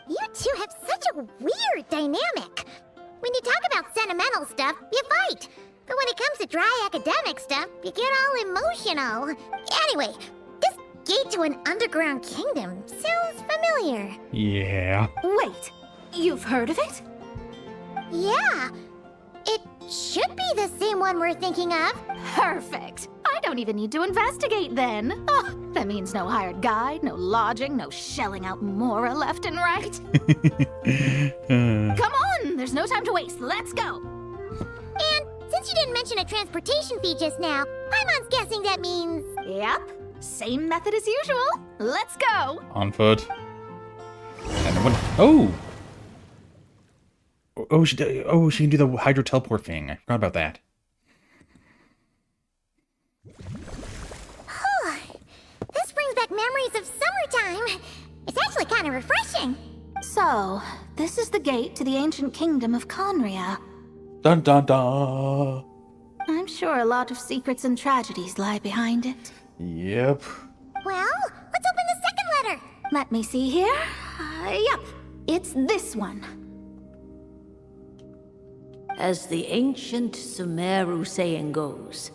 You two have such a weird dynamic. When you talk about sentimental stuff, you fight. But when it comes to dry academic stuff, you get all emotional. Anyway, this gate to an underground kingdom sounds familiar. Yeah. Wait, you've heard of it? Yeah. It should be the same one we're thinking of. Perfect. I don't even need to investigate then. Oh, that means no hired guide, no lodging, no shelling out Mora left and right. Come on, there's no time to waste. Let's go. And since you didn't mention a transportation fee just now, Paimon's guessing that means... Yep, same method as usual. Let's go. On foot. And then what? Oh! she can do the hydro teleport thing. I forgot about that. This brings back memories of summertime. It's actually kind of refreshing. So, this is the gate to the ancient kingdom of Conria. Dun dun dun. I'm sure a lot of secrets and tragedies lie behind it. Yep. Well, let's open the second letter. Let me see here. Yep, it's this one. As the ancient Sumeru saying goes,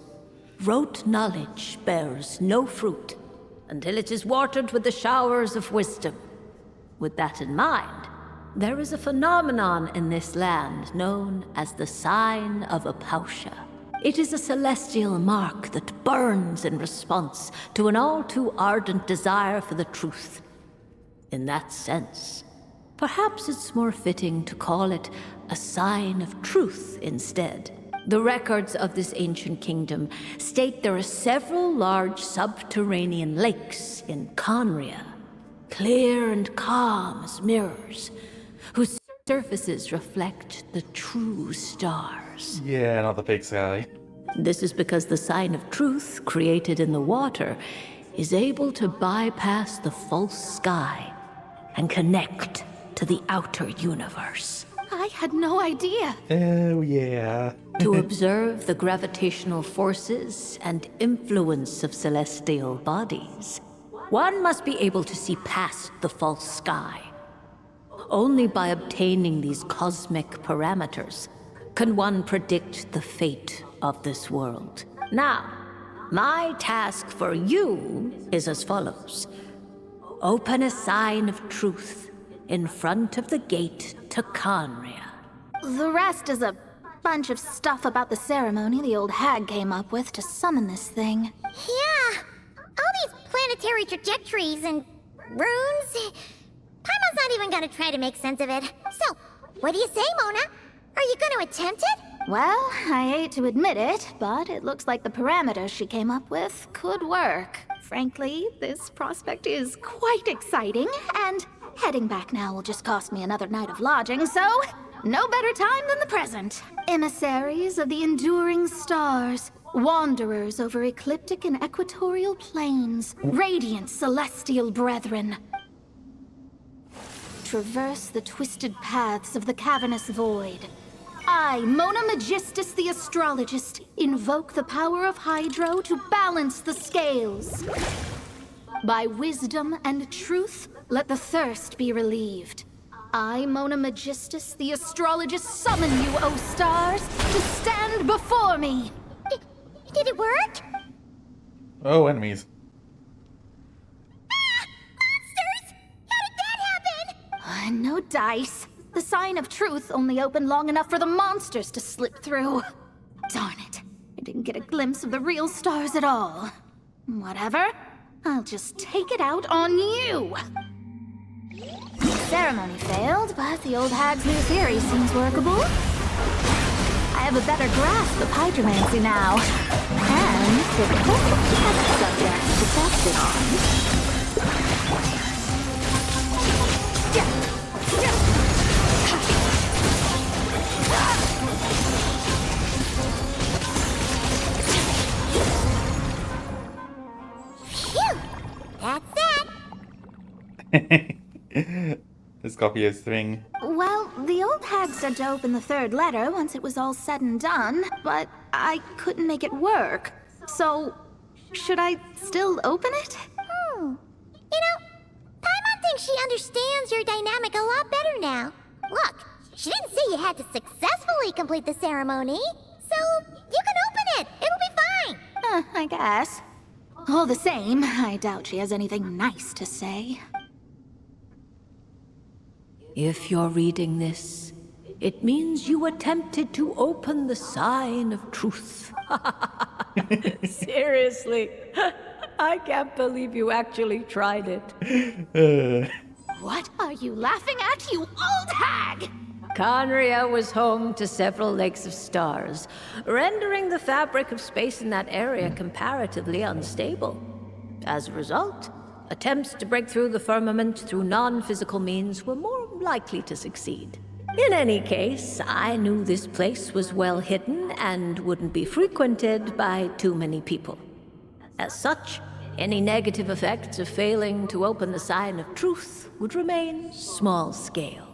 rote knowledge bears no fruit until it is watered with the showers of wisdom. With that in mind, there is a phenomenon in this land known as the Sign of Apausha. It is a celestial mark that burns in response to an all too ardent desire for the truth. In that sense, perhaps it's more fitting to call it a sign of truth instead. The records of this ancient kingdom state there are several large subterranean lakes in Conria, clear and calm as mirrors, whose surfaces reflect the true stars. Yeah, not the fake sky. This is because the sign of truth created in the water is able to bypass the false sky and connect to the outer universe. I had no idea. Oh, yeah. To observe the gravitational forces and influence of celestial bodies, one must be able to see past the false sky. Only by obtaining these cosmic parameters can one predict the fate of this world. Now, my task for you is as follows. Open a sign of truth in front of the gate to Conria. The rest is a bunch of stuff about the ceremony the old hag came up with to summon this thing. Yeah, all these planetary trajectories and runes. Paimon's not even gonna try to make sense of it. So, what do you say, Mona? Are you gonna attempt it? Well, I hate to admit it, but it looks like the parameters she came up with could work. Frankly, this prospect is quite exciting, and heading back now will just cost me another night of lodging, so no better time than the present. Emissaries of the enduring stars, wanderers over ecliptic and equatorial planes, radiant celestial brethren. Traverse the twisted paths of the cavernous void. I, Mona Magistus the Astrologist, invoke the power of Hydro to balance the scales. By wisdom and truth, let the thirst be relieved. I, Mona Magistus the Astrologist, summon you, O stars, to stand before me! Did it work? Oh, enemies. Ah! Monsters! How did that happen? No dice. The sign of truth only opened long enough for the monsters to slip through. Darn it. I didn't get a glimpse of the real stars at all. Whatever. I'll just take it out on you. The ceremony failed, but the old hag's new theory seems workable. I have a better grasp of hydromancy now. And the perfect test subject to test it on. Phew! That's that! This copy is thing. Well, the old hag said to open the third letter once it was all said and done, but I couldn't make it work. So, should I still open it? You know, Paimon thinks she understands your dynamic a lot better now. Look, she didn't say you had to successfully complete the ceremony, so you can open it. It'll be fine. I guess. All the same, I doubt she has anything nice to say. If you're reading this, it means you attempted to open the sign of truth. Seriously, I can't believe you actually tried it. What are you laughing at, you old hag? Conria was home to several lakes of stars, rendering the fabric of space in that area comparatively unstable. As a result, attempts to break through the firmament through non-physical means were more likely to succeed. In any case, I knew this place was well hidden and wouldn't be frequented by too many people. As such, any negative effects of failing to open the sign of truth would remain small scale.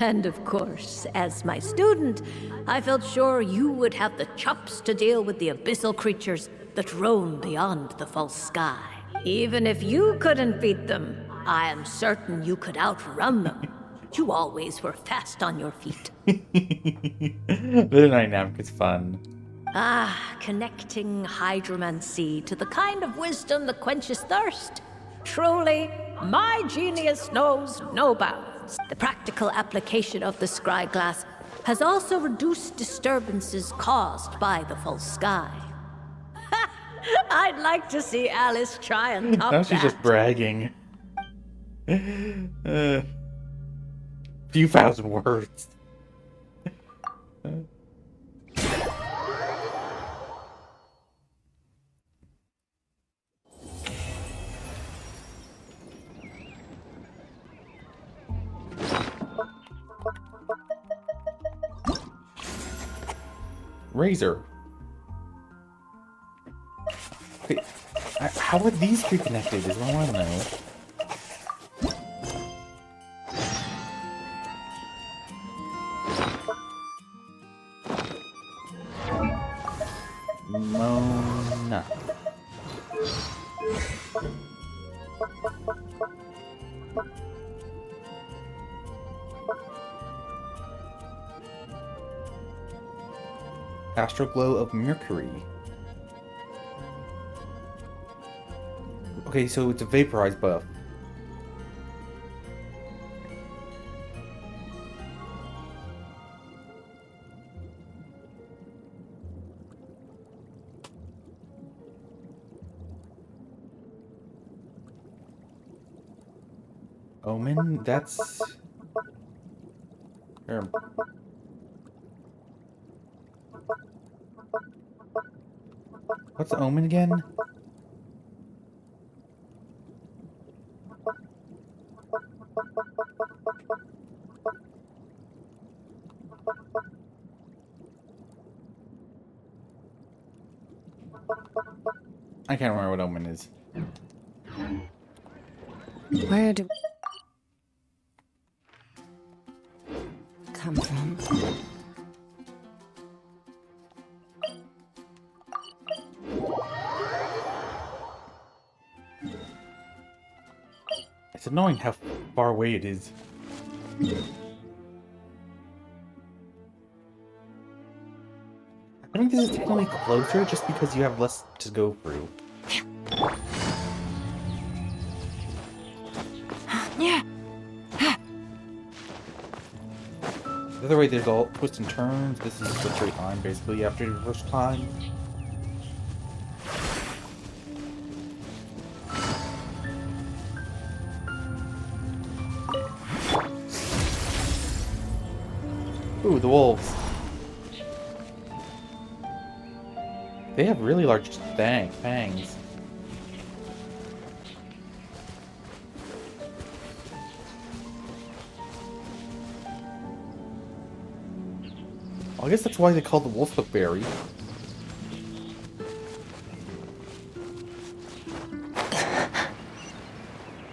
And of course, as my student, I felt sure you would have the chops to deal with the abyssal creatures that roam beyond the false sky. Even if you couldn't beat them, I am certain you could outrun them. You always were fast on your feet. The dynamic is fun. Connecting hydromancy to the kind of wisdom that quenches thirst. Truly, my genius knows no bounds. The practical application of the scry glass has also reduced disturbances caused by the false sky. I'd like to see Alice try and top Now she's that. just bragging. Few thousand words. Razor. Wait, how are these two connected is what I want to know. Mona. Astroglow of Mercury. Okay, so it's a vaporized buff. Omen? That's... What's Omen again? I can't remember what Omen is. Where do come from? It's annoying how far away it is. I think this is technically closer just because you have less to go through. The other way, there's all twists and turns. This is a straight line, basically, after your first time. Ooh, the wolves. They have really large fangs. I guess that's why they call the wolf berry.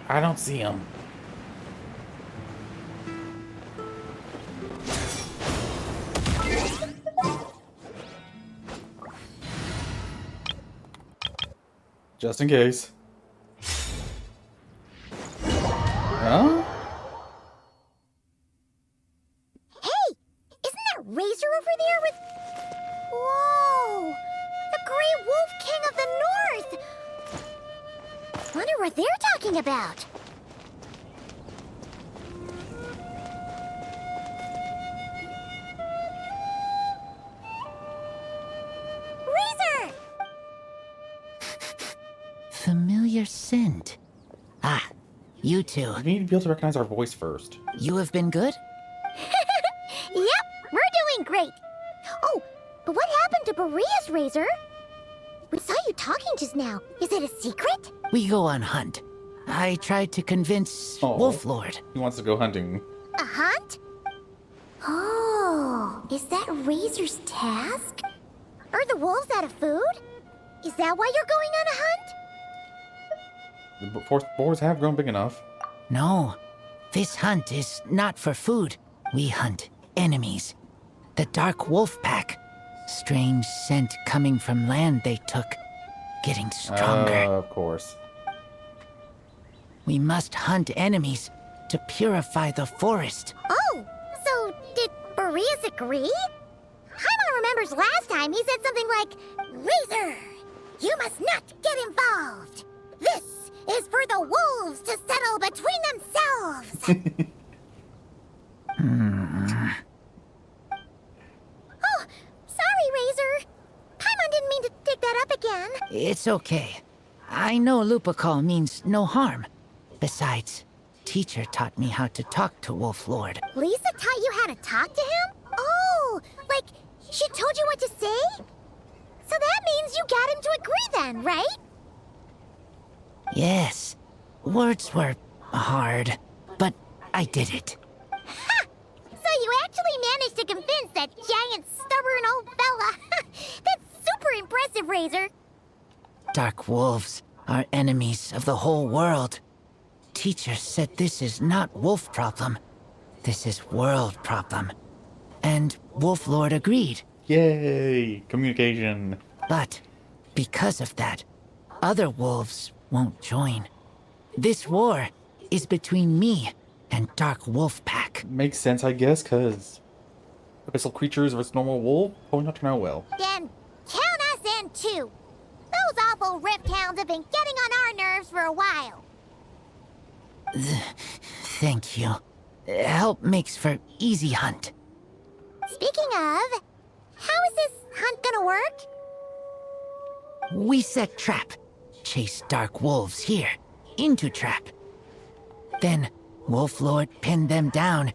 I don't see him. Just in case. Huh? Hey! Isn't that Razor over there with... Whoa! The Grey Wolf King of the North! Wonder what they're talking about. Razor! Familiar scent. Ah, you two. You need to be able to recognize our voice first. You have been good? Yep, we're doing great. Oh, but what happened to Berea's Razor? We saw you talking just now. Is it a secret? We go on hunt. I tried to convince Wolf Lord. He wants to go hunting. A hunt? Oh, is that Razor's task? Are the wolves out of food? Is that why you're going on a hunt? The boars have grown big enough. No, this hunt is not for food. We hunt enemies. The Dark Wolf Pack. Strange scent coming from land they took. Getting stronger. Of course. We must hunt enemies to purify the forest. Oh, so did Boreas agree? Paimon remembers last time he said something like, Razor, you must not get involved. This is for the wolves to settle between themselves. Oh, sorry, Razor. Paimon didn't mean to dig that up again. It's okay. I know Lupacol means no harm. Besides, teacher taught me how to talk to Wolf Lord. Lisa taught you how to talk to him? Oh, like she told you what to say? So that means you got him to agree then, right? Yes. Words were hard, but I did it. Ha! So you actually managed to convince that giant, stubborn old fella. That's super impressive, Razor. Dark wolves are enemies of the whole world. Teacher said this is not wolf problem. This is world problem. And Wolf Lord agreed. Yay! Communication. But because of that, other wolves won't join. This war is between me and Dark Wolf Pack. Makes sense, I guess, because abyssal creatures versus normal wolf probably not turn out well. Then count us in too. Those awful rift hounds have been getting on our nerves for a while. Thank you. Help makes for easy hunt. Speaking of, how is this hunt gonna work? We set trap. Chase dark wolves here. Into trap. Then Wolf Lord pinned them down,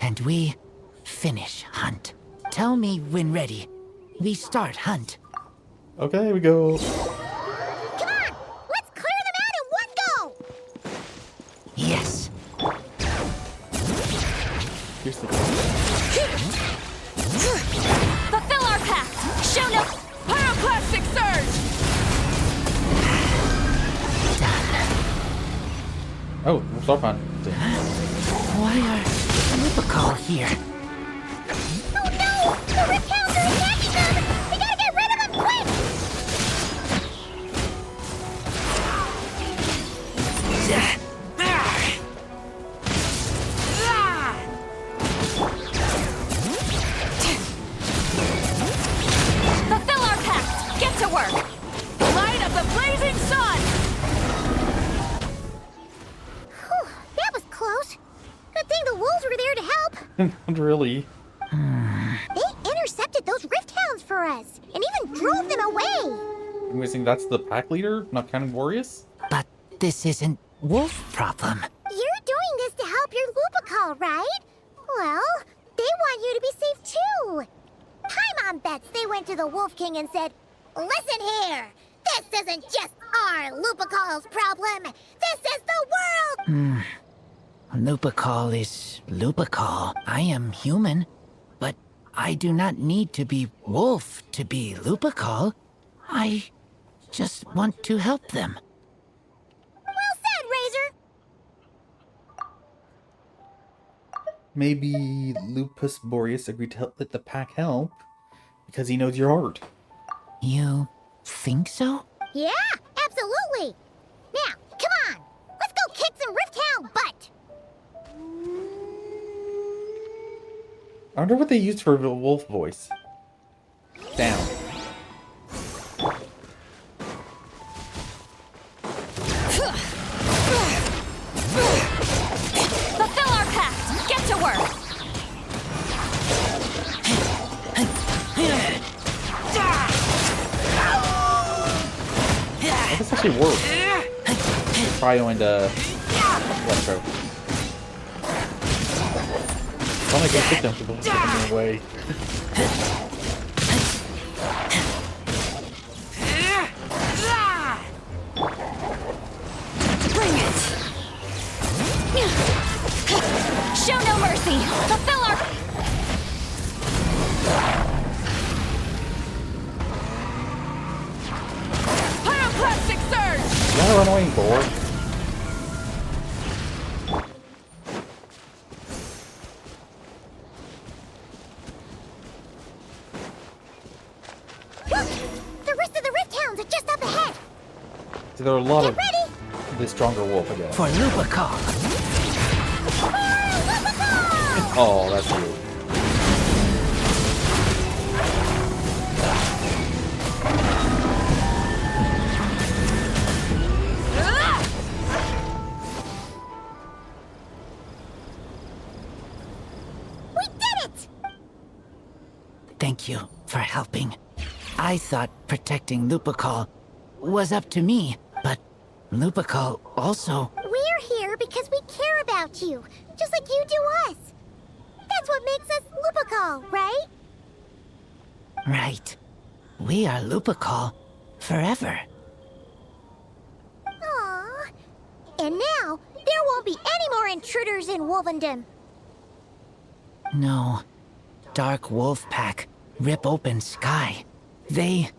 and we finish hunt. Tell me when ready. We start hunt. Okay, here we go. Come on! Let's clear them out in one go! Yes. Here's the Fulfill our pact! Show no pyroclastic surge! Oh, we'll start on. Why are Lupacol here? Oh no! The rift hounds are attacking them! We gotta get rid of them quick! Fulfill our pact! Get to work! Light of the blazing sun! Whew, that was close. Good thing the wolves were there to help. Not really. They intercepted those rift hounds for us, and even drove them away. I'm guessing that's the pack leader, not counting Boreas? But this isn't wolf problem. You're doing this to help your Lupacol, right? Well, they want you to be safe too. Paimon bets they went to the Wolf King and said, listen here, this isn't just our Lupacol's problem. This is the world! Lupacol is Lupacol. I am human, but I do not need to be wolf to be Lupacol. I just want to help them. Well said, Razor. Maybe Lupus Boreas agreed to help let the pack help because he knows your heart. You think so? Yeah, absolutely. Now, come on. Let's go kick some rift hound butt. I wonder what they used for the wolf voice. Down. Fulfill our pact! Get to work! Oh, this actually works. Cryo and Electro. If only I could hit them so don't get them away. Bring it! Show no mercy! Fulfill our... gotta run away, boy. Look! The rest of the Rift Hounds are just up ahead! So there are a lot Get of ready! the stronger wolf again. For Lupical. Oh, that's you. We did it! Thank you for helping. I thought protecting Lupical was up to me, but Lupical also... We're here because we care about you, just like you do us. That's what makes us Lupical, right? Right. We are Lupical forever. Aww. And now, there won't be any more intruders in Wolvendom. No. Dark Wolf Pack, rip open sky. They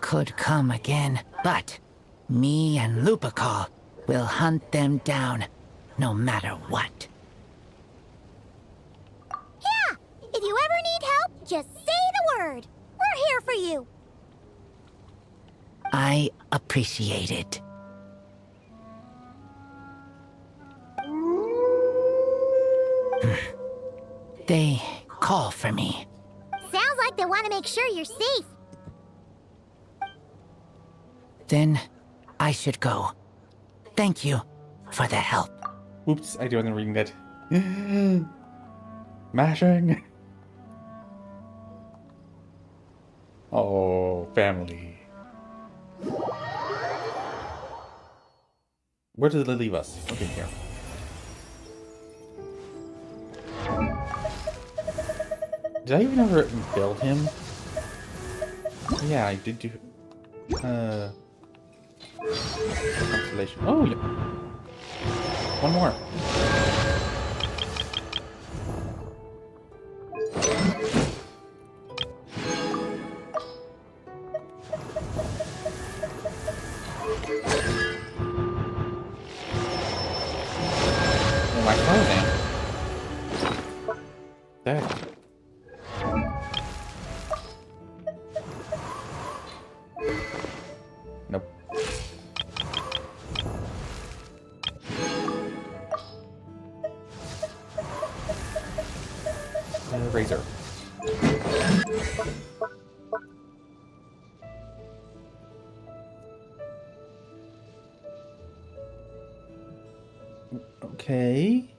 could come again, but me and Lupical will hunt them down, no matter what. Yeah! If you ever need help, just say the word. We're here for you. I appreciate it. They call for me. Sounds like they want to make sure you're safe. Then I should go. Thank you for the help. Oops, I wasn't reading that. Mashing. Oh, family. Where did it leave us? Okay, here. Did I even ever build him? Yeah, I did do... Constellation. Oh, yeah. One more. Oh, my clothing. There. Nope. Razor. Okay.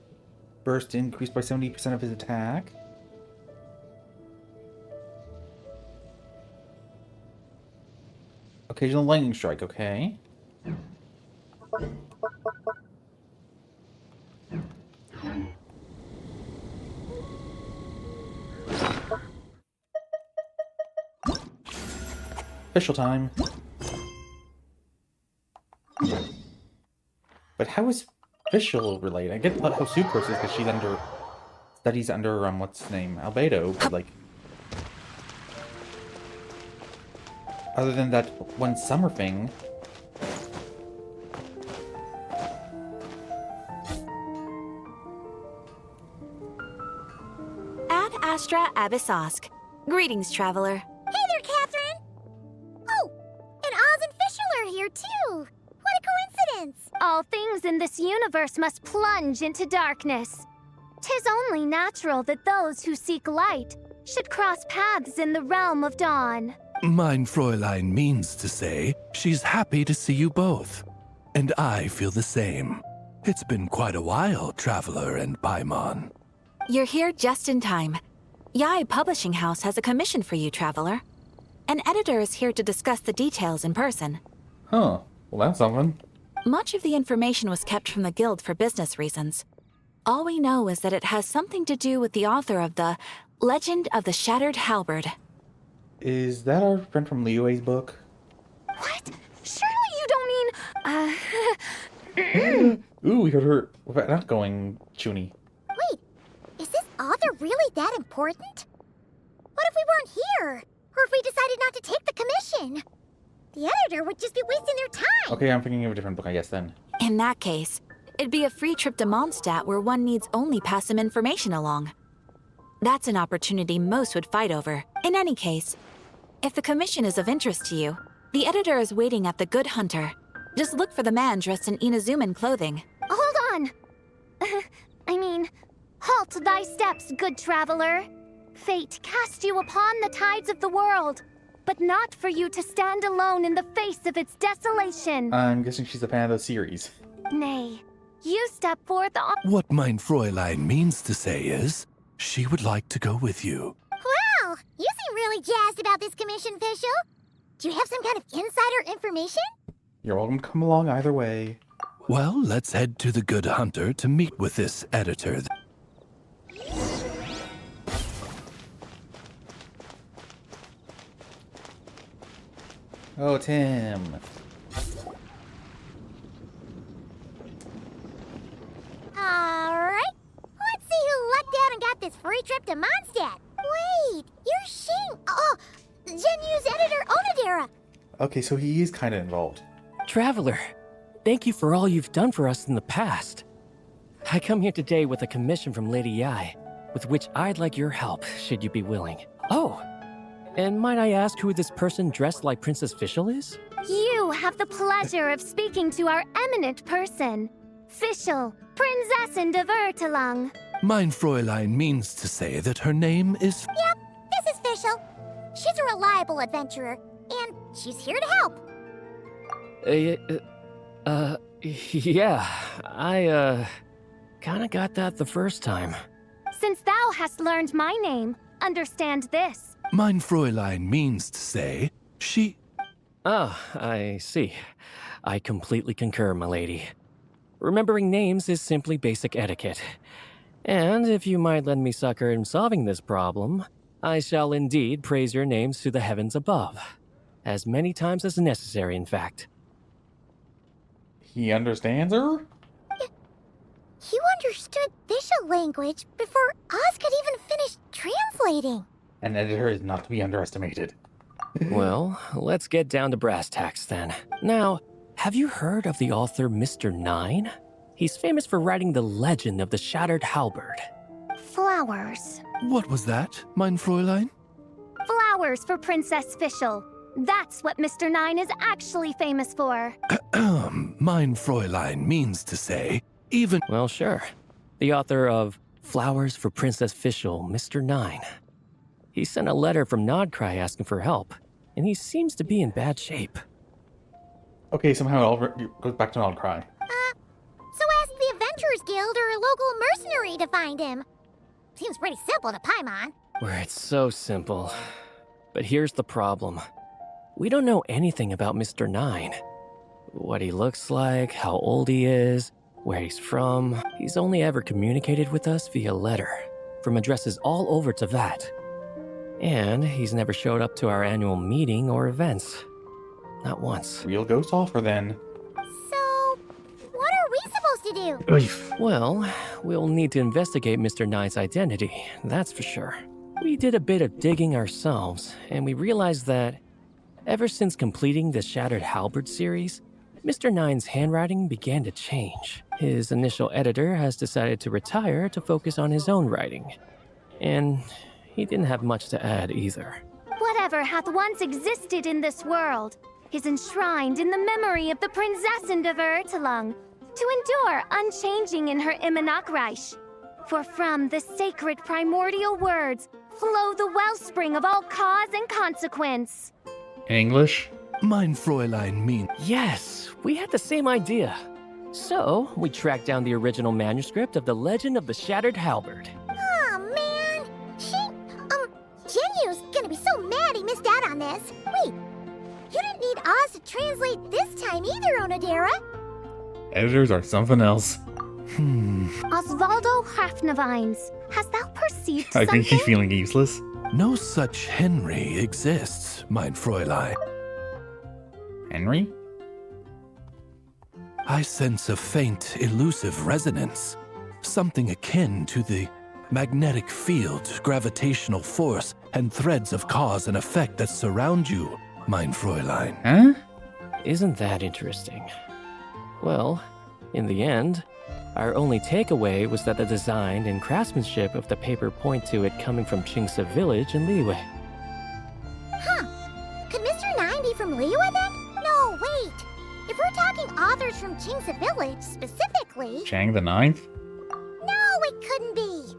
Burst increased by 70% of his attack. Occasional lightning strike, okay. Official time. But how is official related? I get how Sucrose is because she's under studies under what's his name, Albedo, but like other than that one summer thing. Ad Astra Abyssosk. Greetings, traveler. Hey there, Catherine! Oh, and Oz and Fischl are here too! What a coincidence! All things in this universe must plunge into darkness. 'Tis only natural that those who seek light should cross paths in the realm of dawn. Mein Fräulein means to say she's happy to see you both. And I feel the same. It's been quite a while, Traveler and Paimon. You're here just in time. Yai Publishing House has a commission for you, traveler. An editor is here to discuss the details in person. Huh. Well, that's something. Much of the information was kept from the guild for business reasons. All we know is that it has something to do with the author of the Legend of the Shattered Halberd. Is that our friend from Liyue's book? What? Surely you don't mean... Ooh, we heard her not going Chuni. Wait, is this author really that important? What if we weren't here? Or if we decided not to take the commission? The editor would just be wasting their time. Okay, I'm thinking of a different book, I guess, then. In that case, it'd be a free trip to Mondstadt where one needs only pass some information along. That's an opportunity most would fight over. In any case, if the commission is of interest to you, the editor is waiting at the Good Hunter. Just look for the man dressed in Inazuman clothing. Hold on! Halt thy steps, good traveler. Fate cast you upon the tides of the world, but not for you to stand alone in the face of its desolation. I'm guessing she's a fan of the series. Nay, you step forth on— What mein Fräulein means to say is, she would like to go with you. Wow, you seem really jazzed about this commission, Fischl. Do you have some kind of insider information? You're welcome to come along either way. Well, let's head to the Good Hunter to meet with this editor. Oh, Tim. Alright, let's see who lucked out and got this free trip to Mondstadt. Wait, you're Shing. Oh, Genyu's editor, Onodera. Okay, so he is kind of involved. Traveler, thank you for all you've done for us in the past. I come here today with a commission from Lady Yai, with which I'd like your help, should you be willing. Oh, and might I ask who this person dressed like Princess Fischl is? You have the pleasure of speaking to our eminent person, Fischl, Prinzessin de Vertelung. Mein Fräulein means to say that her name is... Yep, this is Fischl. She's a reliable adventurer, and she's here to help. Yeah, I, kinda got that the first time. Since thou hast learned my name, understand this. Mein Fräulein means to say, she... Ah, I see. I completely concur, my lady. Remembering names is simply basic etiquette. And if you might lend me succor in solving this problem, I shall indeed praise your names to the heavens above. As many times as necessary, in fact. He understands her? You understood Fischl language before Oz could even finish translating. An editor is not to be underestimated. Well, let's get down to brass tacks then. Now, have you heard of the author Mr. Nine? He's famous for writing the legend of the Shattered Halberd. Flowers. What was that, mein Fräulein? Flowers for Princess Fischl. That's what Mr. Nine is actually famous for. Mein Fräulein means to say, even... Well, sure. The author of Flowers for Princess Fischl, Mr. Nine. He sent a letter from Nodcry asking for help, and he seems to be in bad shape. Okay, somehow it all goes back to Nodcry. So ask the Adventurers Guild or a local mercenary to find him. Seems pretty simple to Paimon. Where it's so simple. But here's the problem. We don't know anything about Mr. Nine. What he looks like, how old he is, where he's from. He's only ever communicated with us via letter, from addresses all over Teyvat. And he's never showed up to our annual meeting or events. Not once. Real ghost offer then. So, what are we supposed to do? Well, we'll need to investigate Mr. Nine's identity, that's for sure. We did a bit of digging ourselves, and we realized that ever since completing the Shattered Halberd series, Mr. Nine's handwriting began to change. His initial editor has decided to retire to focus on his own writing. And he didn't have much to add either. Whatever hath once existed in this world is enshrined in the memory of the Prinzessin de Vertelung, to endure unchanging in her Immanakreich. For from the sacred primordial words flow the wellspring of all cause and consequence. In English? Mein Fräulein mean... Yes, we had the same idea. So, we tracked down the original manuscript of the Legend of the Shattered Halberd. Aw, man. Genyu's gonna be so mad he missed out on this. Wait, you didn't need Oz to translate this time either, Onodera. Editors are something else. Osvaldo Hafnavines, hast thou perceived I something? think he's feeling useless. No such Henry exists, mein Fräulein. Henry? I sense a faint, elusive resonance. Something akin to the magnetic field, gravitational force, and threads of cause and effect that surround you, mein Fräulein. Huh? Isn't that interesting? Well, in the end, our only takeaway was that the design and craftsmanship of the paper point to it coming from Chingsa village in Liyue. Huh. Could Mr. Nine be from Liyue then? No, wait. If we're talking authors from Chingsa village specifically... Chang the Ninth? No, it couldn't be.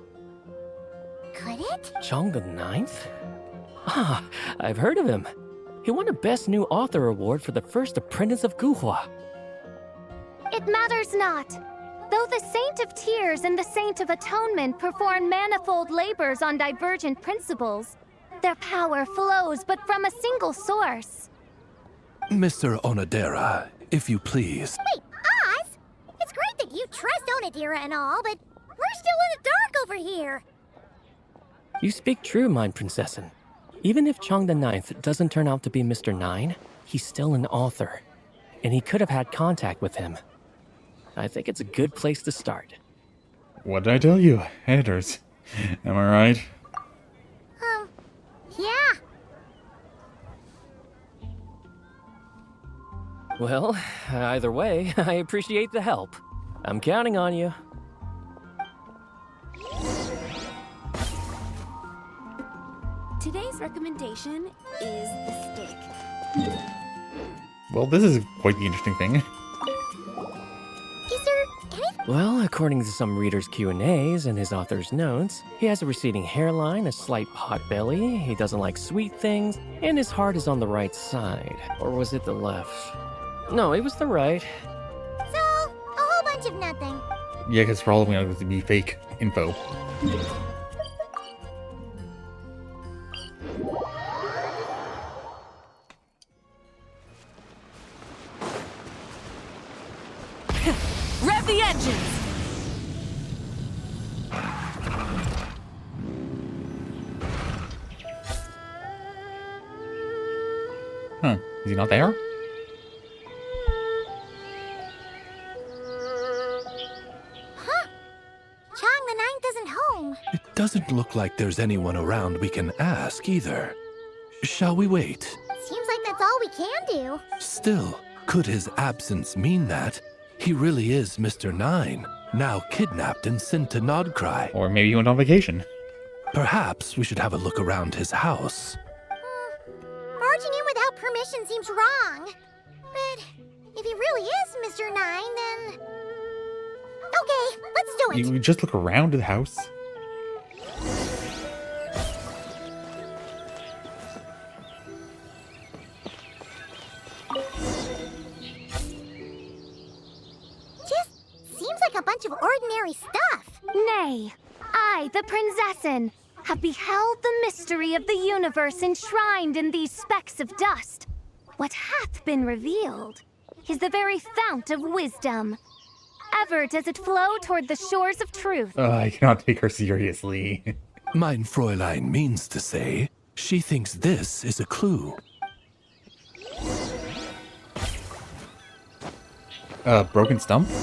Could it? Chang the Ninth? Ah, I've heard of him. He won a Best New Author award for the first apprentice of Guhua. It matters not. Though the Saint of Tears and the Saint of Atonement perform manifold labors on divergent principles, their power flows but from a single source. Mr. Onodera, if you please. Wait, Oz? It's great that you trust Onodera and all, but we're still in the dark over here. You speak true, Mind Princessin. Even if Chang the Ninth doesn't turn out to be Mr. Nine, he's still an author, and he could have had contact with him. I think it's a good place to start. What did I tell you? Editors. Am I right? Yeah. Well, either way, I appreciate the help. I'm counting on you. Today's recommendation is the steak. Well, this is quite the interesting thing. Is there anything? Well, according to some readers' Q&As and his author's notes, he has a receding hairline, a slight pot belly, he doesn't like sweet things, and his heart is on the right side. Or was it the left? No, it was the right. So, a whole bunch of nothing. Yeah, because probably going to be fake info. Rev the engines! Huh. Is he not there? Huh? Chang the Ninth isn't home. It doesn't look like there's anyone around we can ask either. Shall we wait? Seems like that's all we can do. Still, could his absence mean that he really is Mr. Nine, now kidnapped and sent to Nodcry? Or maybe he went on vacation. Perhaps we should have a look around his house. Barging in without permission seems wrong. But if he really is Mr. Nine, then... Okay, let's do it. You just look around the house. Just seems like a bunch of ordinary stuff. Nay, I, the Princessin, have beheld the mystery of the universe enshrined in these specks of dust. What hath been revealed is the very fount of wisdom. Ever does it flow toward the shores of truth. I cannot take her seriously. Mein Fräulein means to say, she thinks this is a clue. Broken stump? Wait!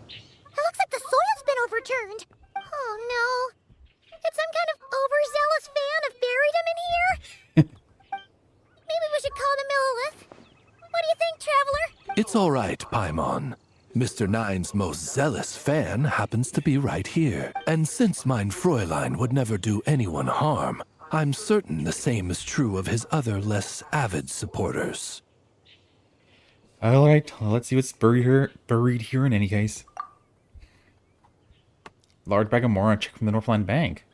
It looks like the soil's been overturned. Oh no. Did some kind of overzealous fan have buried him in here? Maybe we should call the Millilith. What do you think, Traveler? It's all right, Paimon. Mr. Nine's most zealous fan happens to be right here. And since Mein Fräulein would never do anyone harm, I'm certain the same is true of his other less avid supporters. Alright, let's see what's buried here in any case. Large bag of Mora check from the Northland Bank.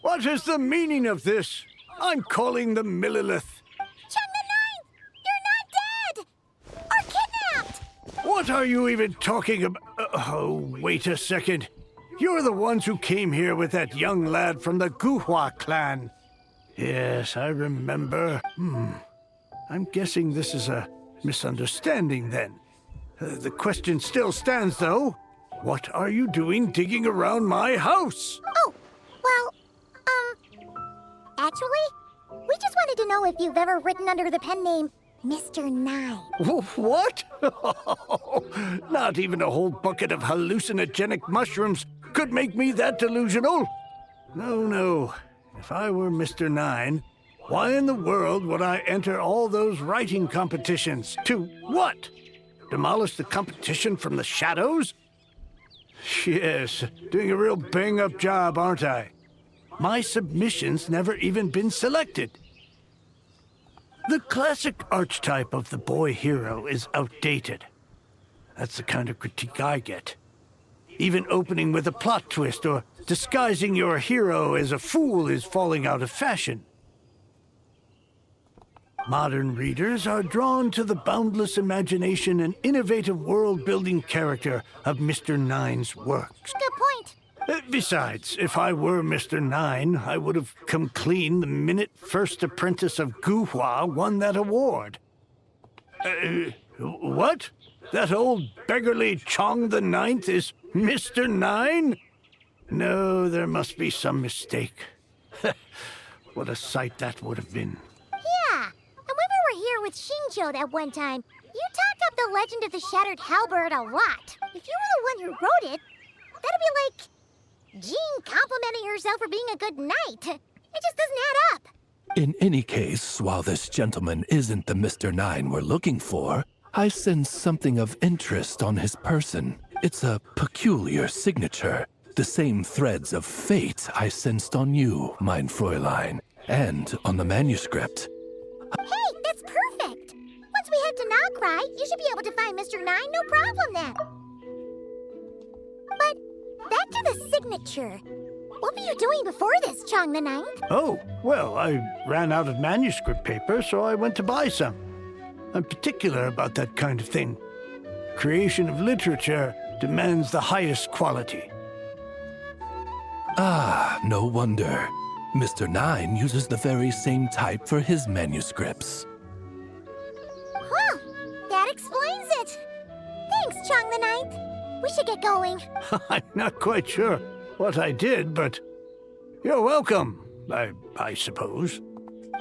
What is the meaning of this? I'm calling the Millilith. Chang the Ninth! You're not dead! Or kidnapped! What are you even talking about? Oh, wait a second. You're the ones who came here with that young lad from the Guhua clan. Yes, I remember. I'm guessing this is a misunderstanding then. The question still stands, though. What are you doing digging around my house? Oh, well, actually, we just wanted to know if you've ever written under the pen name Mr. Nine. What? Not even a whole bucket of hallucinogenic mushrooms could make me that delusional. No. If I were Mr. Nine, why in the world would I enter all those writing competitions? To what? Demolish the competition from the shadows? Yes, doing a real bang-up job, aren't I? My submission's never even been selected. The classic archetype of the boy hero is outdated. That's the kind of critique I get. Even opening with a plot twist or disguising your hero as a fool is falling out of fashion. Modern readers are drawn to the boundless imagination and innovative world-building character of Mr. Nine's works. Good point. Besides, if I were Mr. Nine, I would have come clean the minute First Apprentice of Guhua won that award. What? That old beggarly Chong the Ninth is Mr. Nine? No, there must be some mistake. What a sight that would have been. Yeah, and when we were here with Shinjo that one time, you talked up the legend of the Shattered Halberd a lot. If you were the one who wrote it, that'd be like Jean complimenting herself for being a good knight. It just doesn't add up. In any case, while this gentleman isn't the Mr. Nine we're looking for, I sense something of interest on his person. It's a peculiar signature. The same threads of fate I sensed on you, mein Fräulein, and on the manuscript. Hey, that's perfect! Once we head to Nagrai, you should be able to find Mr. Nine, no problem then. But back to the signature. What were you doing before this, Chong the Ninth? Oh, well, I ran out of manuscript paper, so I went to buy some. I'm particular about that kind of thing. Creation of literature demands the highest quality. Ah, no wonder. Mr. Nine uses the very same type for his manuscripts. Well, that explains it. Thanks, Chong the Ninth. We should get going. I'm not quite sure what I did, but you're welcome, I suppose.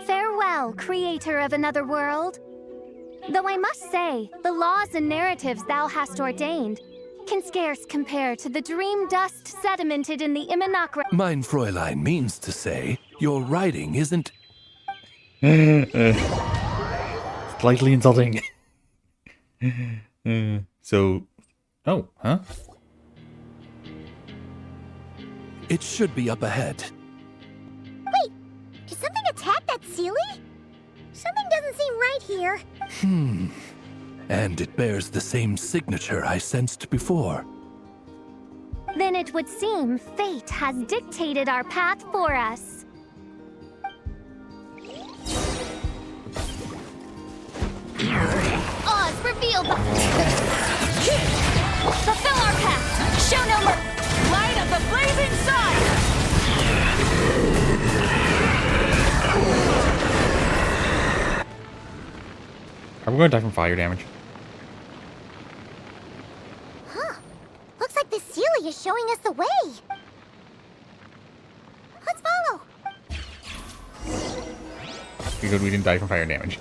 Farewell, creator of another world. Though I must say, the laws and narratives thou hast ordained can scarce compare to the dream dust sedimented in the Imanakra. Mein Fräulein means to say, your writing isn't... Slightly insulting. So... Oh, huh? It should be up ahead. Wait, did something attack that Sealy? Something doesn't seem right here. And it bears the same signature I sensed before. Then it would seem fate has dictated our path for us. Oz revealed the... Fulfill our path! Show no mercy! Light of the blazing sun! Are we going to die from fire damage? Huh. Looks like the Sealy is showing us the way. Let's follow. Because we didn't die from fire damage.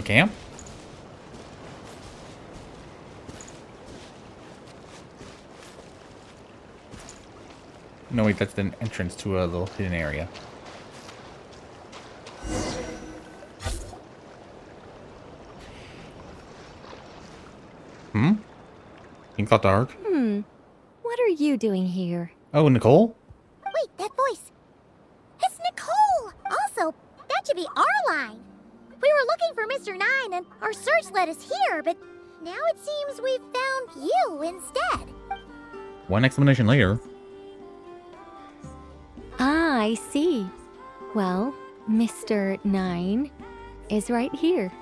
Camp? No, wait, that's the entrance to a little hidden area. Think got dark? What are you doing here? Oh, Nicole? Wait, that voice. It's Nicole! Also, that should be our line. We were looking for Mr. Nine and our search led us here, but now it seems we've found you instead. One explanation later. Ah, I see. Well, Mr. Nine is right here.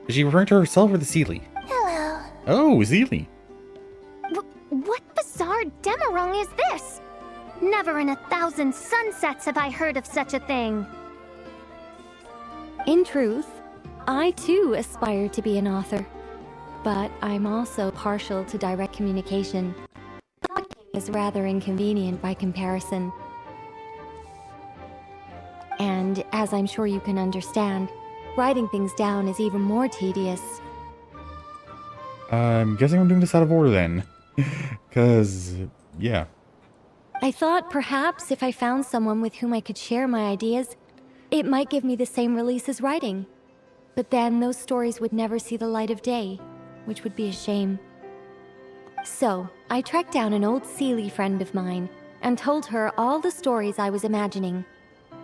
Is she referring to herself or the Sealy? Hello. Oh, Sealy. What bizarre Demerung is this? Never in 1,000 sunsets have I heard of such a thing. In truth, I too aspire to be an author. But I'm also partial to direct communication. Talking is rather inconvenient by comparison. And as I'm sure you can understand, writing things down is even more tedious. I'm guessing I'm doing this out of order then. Because Yeah. I thought perhaps if I found someone with whom I could share my ideas, it might give me the same release as writing. But then those stories would never see the light of day, which would be a shame. So, I tracked down an old Seelie friend of mine and told her all the stories I was imagining.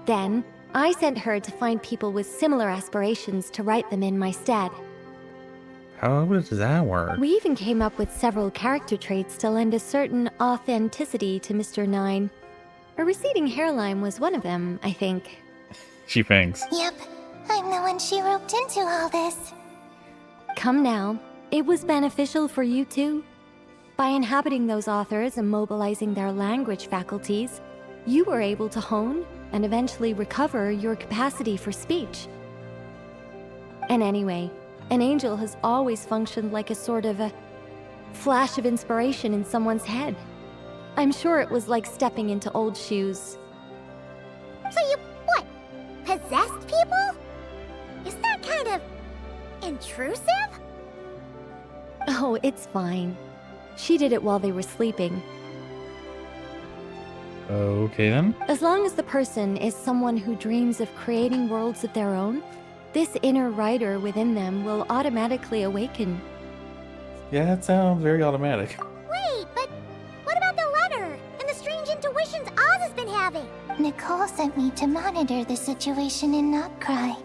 Then, I sent her to find people with similar aspirations to write them in my stead. How does that work? We even came up with several character traits to lend a certain authenticity to Mr. Nine. A receding hairline was one of them, I think. She thinks. Yep, I'm the one she roped into all this. Come now, it was beneficial for you too. By inhabiting those authors and mobilizing their language faculties, you were able to hone and eventually recover your capacity for speech. And anyway, an angel has always functioned like a sort of a flash of inspiration in someone's head. I'm sure it was like stepping into old shoes. So you, what, possessed people? Isn't that kind of intrusive? Oh, it's fine. She did it while they were sleeping. Okay then. As long as the person is someone who dreams of creating worlds of their own, this inner writer within them will automatically awaken. Yeah, that sounds very automatic. Wait, but what about the letter and the strange intuitions Oz has been having? Nicole sent me to monitor the situation and not cry.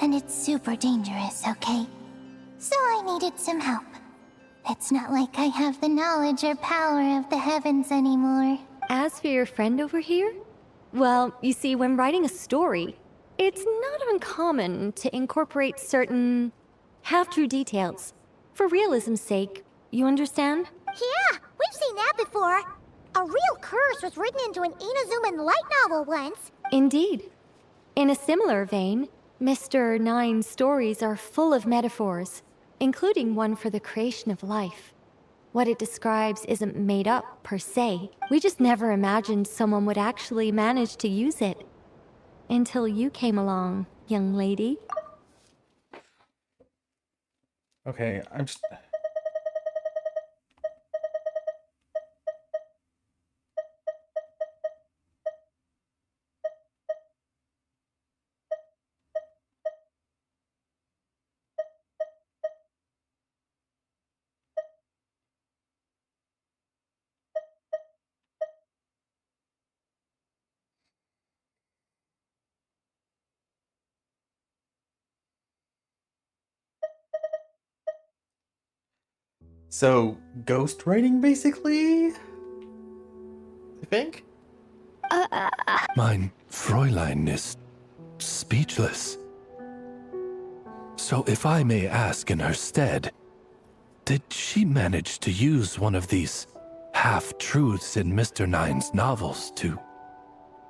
And it's super dangerous, okay? So I needed some help. It's not like I have the knowledge or power of the heavens anymore. As for your friend over here? Well, you see, when writing a story, it's not uncommon to incorporate certain half-true details. For realism's sake, you understand? Yeah, we've seen that before. A real curse was written into an Inazuman light novel once. Indeed. In a similar vein, Mr. Nine's stories are full of metaphors, including one for the creation of life. What it describes isn't made up, per se. We just never imagined someone would actually manage to use it. Until you came along, young lady. Okay, I'm just... So, ghostwriting, basically? I think? Mein Fräulein is speechless. So if I may ask in her stead, did she manage to use one of these half-truths in Mr. Nine's novels to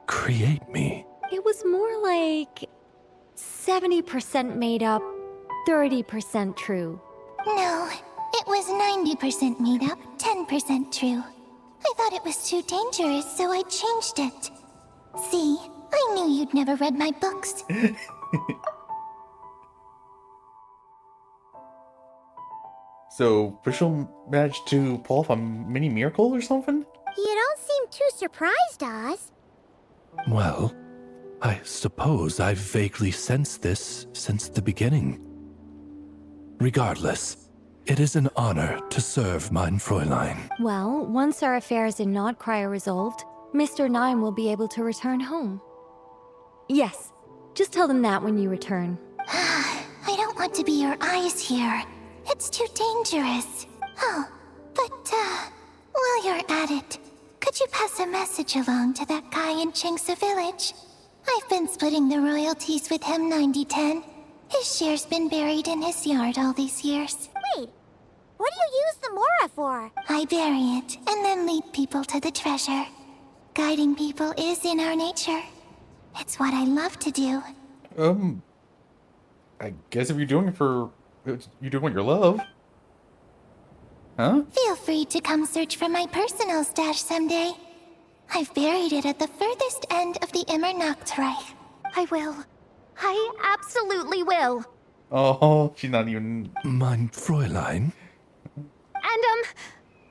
create me? It was more like 70% made up, 30% true. No, it was 90% made up, 10% true. I thought it was too dangerous, so I changed it. See, I knew you'd never read my books. So, Fischl managed to pull off a mini miracle or something? You don't seem too surprised, Oz. Well, I suppose I've vaguely sensed this since the beginning. Regardless, it is an honor to serve mein Fräulein. Well, once our affairs in Nodcry are resolved, Mr. Nine will be able to return home. Yes, just tell them that when you return. I don't want to be your eyes here. It's too dangerous. Oh, but, while you're at it, could you pass a message along to that guy in Chingsa village? I've been splitting the royalties with him 90-10. His share's been buried in his yard all these years. Wait, what do you use the Mora for? I bury it, and then lead people to the treasure. Guiding people is in our nature. It's what I love to do. I guess if you're doing it for... you're doing what you love. Huh? Feel free to come search for my personal stash someday. I've buried it at the furthest end of the Immer Nachtreich. I will. I absolutely will. Oh, she's not even... Mein Fräulein? And,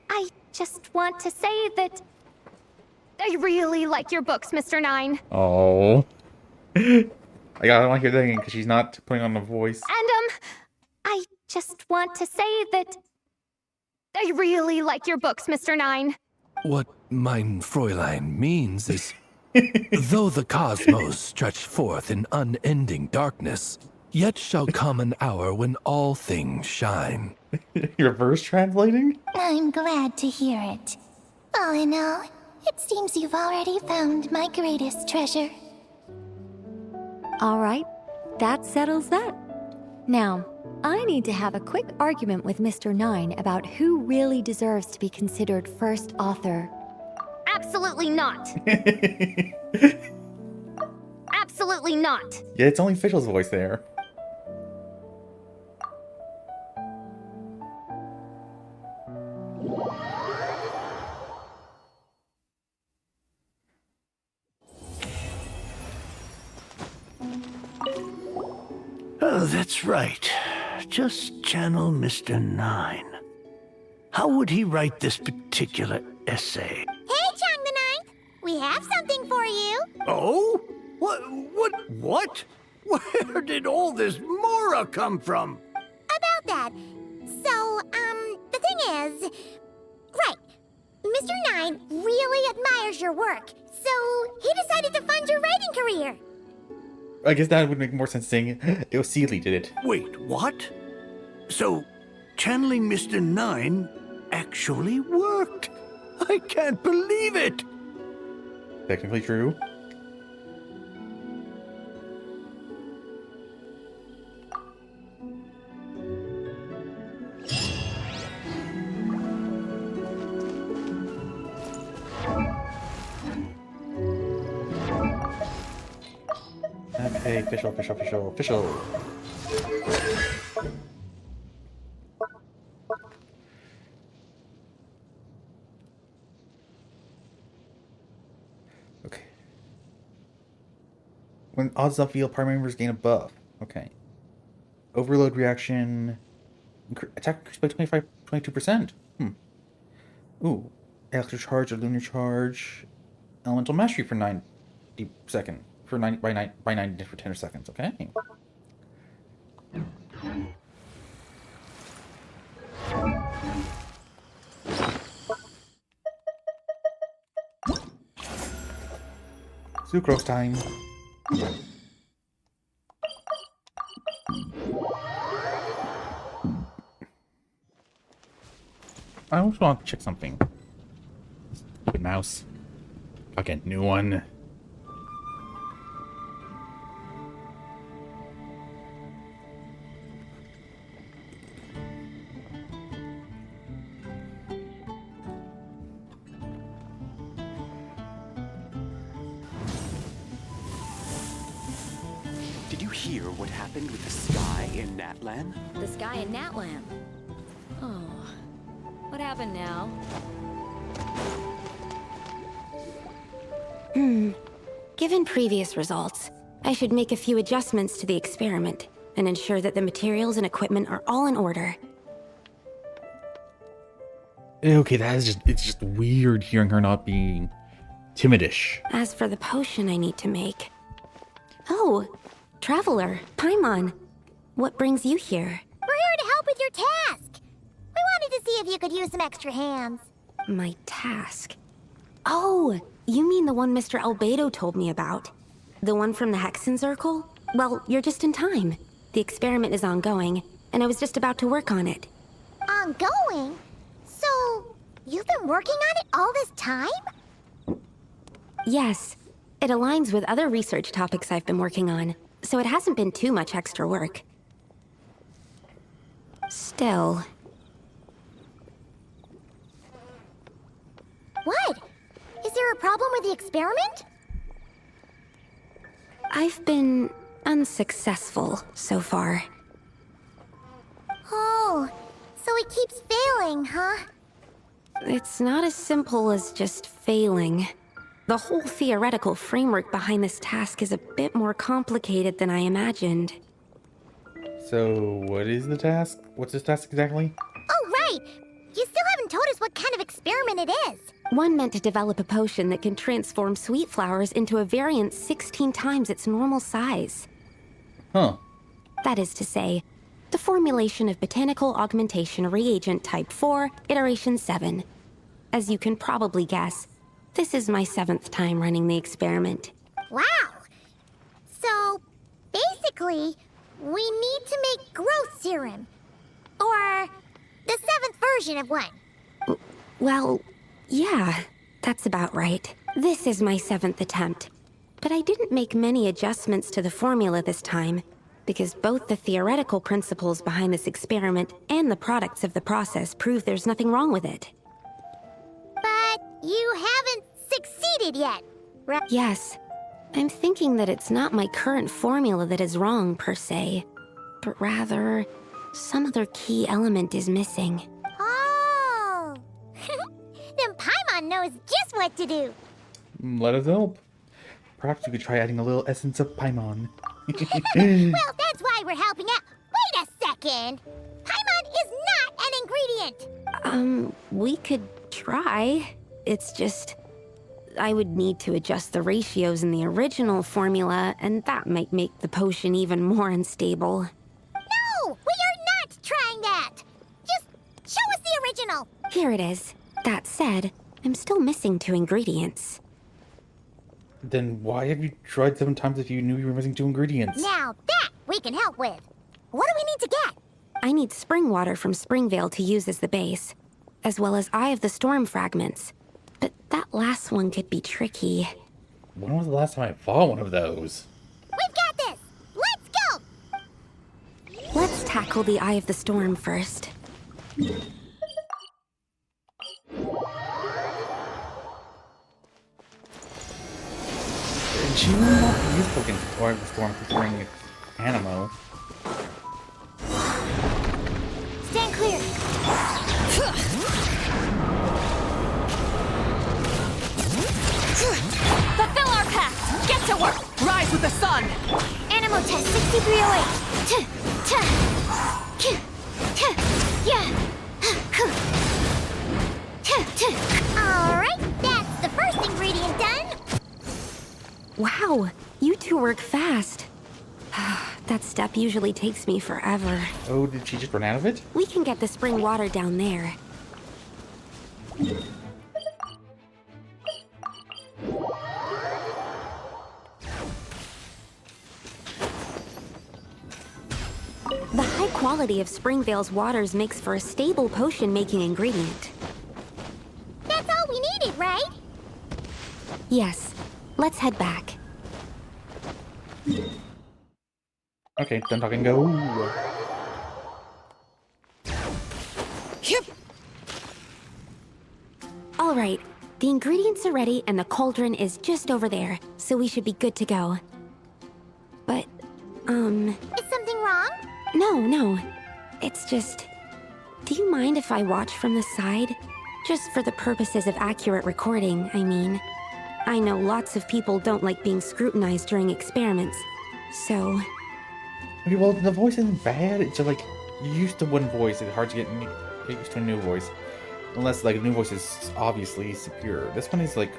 I just want to say that I really like your books, Mr. Nine. Oh. I don't want to hear that again because she's not putting on a voice. And, I just want to say that I really like your books, Mr. Nine. What mein Fräulein means is, though the cosmos stretch forth in unending darkness, yet shall come an hour when all things shine. Reverse translating? I'm glad to hear it. All in all, it seems you've already found my greatest treasure. All right, that settles that. Now, I need to have a quick argument with Mr. Nine about who really deserves to be considered first author. Absolutely not. Absolutely not. Yeah, it's only Fischl's voice there. Oh, that's right. Just channel Mr. Nine. How would he write this particular essay? Hey, Chang the Ninth! We have something for you! Oh? What? Where did all this Mora come from? About that. So, the thing is... Right. Mr. Nine really admires your work, so he decided to fund your writing career. I guess that would make more sense saying it was Seeley did it. Wait, what? So, channeling Mr. Nine actually worked. I can't believe it. Technically true. Okay, official. Okay. When odds up field, party members gain a buff. Okay. Overload reaction. Attack increased by 22%. Ooh. Electric charge or lunar charge. Elemental mastery for 90 seconds. For 90 by 90 for 10 seconds. Okay. Sucrose time. I also want to check something. Stupid mouse. Fucking new one. Did you hear what happened with the sky in Natlan? The sky in Natlan. Oh, what happened now? Given previous results, I should make a few adjustments to the experiment and ensure that the materials and equipment are all in order. Okay, it's just weird hearing her not being timidish. As for the potion I need to make... Oh, Traveler, Paimon, what brings you here? We're here to help with your task. We wanted to see if you could use some extra hands. My task? Oh, you mean the one Mr. Albedo told me about? The one from the Hexen Circle? Well, you're just in time. The experiment is ongoing, and I was just about to work on it. Ongoing? So, you've been working on it all this time? Yes. It aligns with other research topics I've been working on, so it hasn't been too much extra work. Still... What? Is there a problem with the experiment? I've been unsuccessful so far. Oh, so it keeps failing, huh? It's not as simple as just failing. The whole theoretical framework behind this task is a bit more complicated than I imagined. So, what is the task? What's this task exactly? Oh, right! You still haven't told us what kind of experiment it is? One meant to develop a potion that can transform sweet flowers into a variant 16 times its normal size. Huh. That is to say, the formulation of botanical augmentation reagent type 4, iteration 7. As you can probably guess, this is my 7th time running the experiment. Wow! So, basically, we need to make growth serum. Or the 7th version of one. Well, yeah, that's about right. This is my 7th attempt. But I didn't make many adjustments to the formula this time, because both the theoretical principles behind this experiment and the products of the process prove there's nothing wrong with it. But you haven't succeeded yet, right? Yes. I'm thinking that it's not my current formula that is wrong, per se, but rather, some other key element is missing. Oh! Then Paimon knows just what to do. Let us help. Perhaps you could try adding a little essence of Paimon. Well, that's why we're helping out. Wait a second! Paimon is not an ingredient! We could try. It's just, I would need to adjust the ratios in the original formula, and that might make the potion even more unstable. No! We are not trying that! Just show us the original! Here it is. That said, I'm still missing 2 ingredients. Then why have you tried 7 times if you knew you were missing 2 ingredients? Now that we can help with. What do we need to get? I need spring water from Springvale to use as the base, as well as Eye of the Storm fragments. But that last one could be tricky. When was the last time I saw one of those? We've got this! Let's go! Let's tackle the Eye of the Storm first. She will not be useful against Eye of the Storm considering it's Animo. Stand clear! Fulfill our pact! Get to work! Rise with the sun! Animo test 6308. Alright, that's the first ingredient done. Wow, you two work fast. That step usually takes me forever. Oh, did she just run out of it? We can get the spring water down there. The high quality of Springvale's waters makes for a stable potion-making ingredient. That's all we needed, right? Yes. Let's head back. Okay, done talking, go. Yep. All right. The ingredients are ready and the cauldron is just over there, so we should be good to go. But, Is something wrong? No. It's just... Do you mind if I watch from the side? Just for the purposes of accurate recording, I mean. I know lots of people don't like being scrutinized during experiments, so... Okay, well, the voice isn't bad. It's just like, you're used to one voice. It's hard to get used to a new voice. Unless, like, a new voice is obviously superior. This one is, like,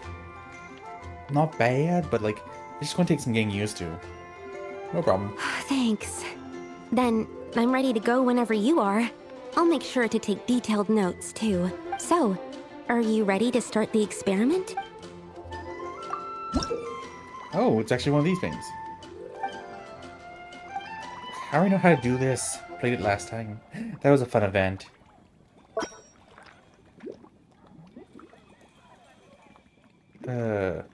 not bad, but, like, it's just going to take some getting used to. No problem. Thanks. Then, I'm ready to go whenever you are. I'll make sure to take detailed notes, too. So, are you ready to start the experiment? Oh, it's actually one of these things. I already know how to do this. Played it last time. That was a fun event. Do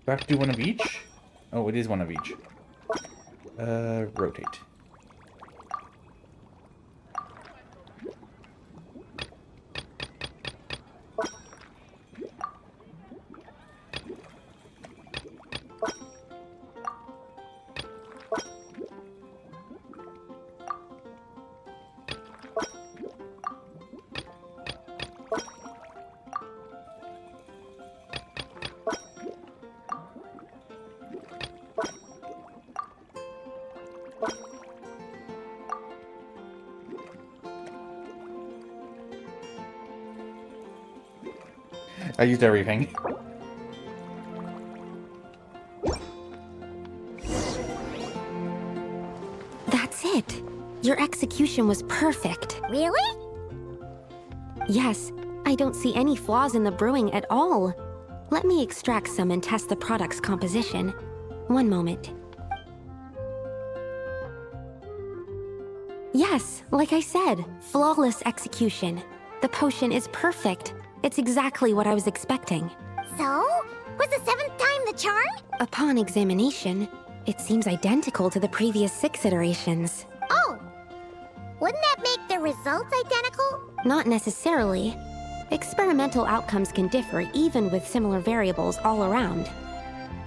I have to do one of each? Oh, it is one of each. Rotate. I used everything. That's it. Your execution was perfect. Really? Yes, I don't see any flaws in the brewing at all. Let me extract some and test the product's composition. One moment. Yes, like I said, flawless execution. The potion is perfect. It's exactly what I was expecting. So? Was the 7th time the charm? Upon examination, it seems identical to the previous 6 iterations. Oh! Wouldn't that make the results identical? Not necessarily. Experimental outcomes can differ even with similar variables all around.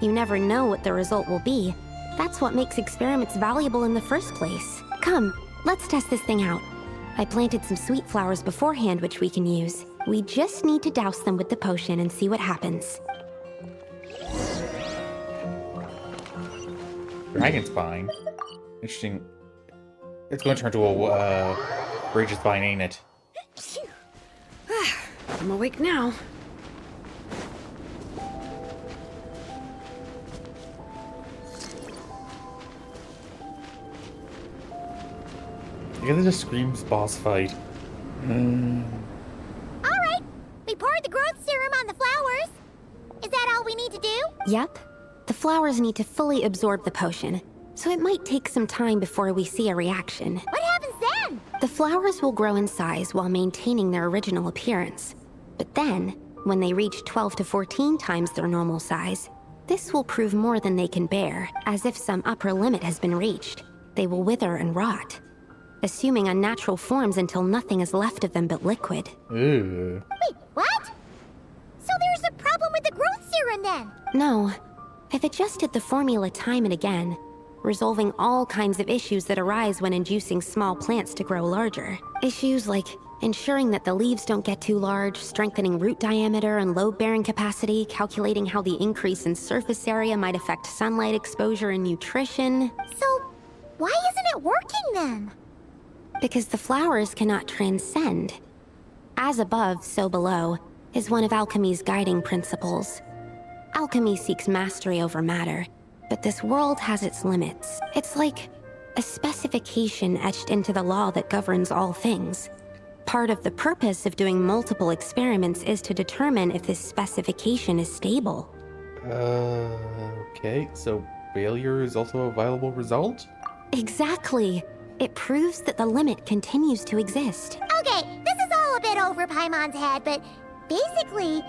You never know what the result will be. That's what makes experiments valuable in the first place. Come, let's test this thing out. I planted some sweet flowers beforehand which we can use. We just need to douse them with the potion and see what happens. Dragon Spine? Interesting. It's going to turn to a Rage's Spine, ain't it? I'm awake now. I guess it just screams boss fight. Alright, we poured the growth serum on the flowers. Is that all we need to do? Yep. The flowers need to fully absorb the potion, so it might take some time before we see a reaction. What happens then? The flowers will grow in size while maintaining their original appearance. But then, when they reach 12 to 14 times their normal size, this will prove more than they can bear, as if some upper limit has been reached. They will wither and rot, assuming unnatural forms until nothing is left of them but liquid. Ooh. Wait, what? So there's a problem with the growth serum then? No. I've adjusted the formula time and again, resolving all kinds of issues that arise when inducing small plants to grow larger. Issues like ensuring that the leaves don't get too large, strengthening root diameter and load-bearing capacity, calculating how the increase in surface area might affect sunlight exposure and nutrition. So, why isn't it working then? Because the flowers cannot transcend. As above, so below, is one of alchemy's guiding principles. Alchemy seeks mastery over matter, but this world has its limits. It's like a specification etched into the law that governs all things. Part of the purpose of doing multiple experiments is to determine if this specification is stable. Okay, so failure is also a viable result? Exactly. It proves that the limit continues to exist. Okay, this is all a bit over Paimon's head, but basically,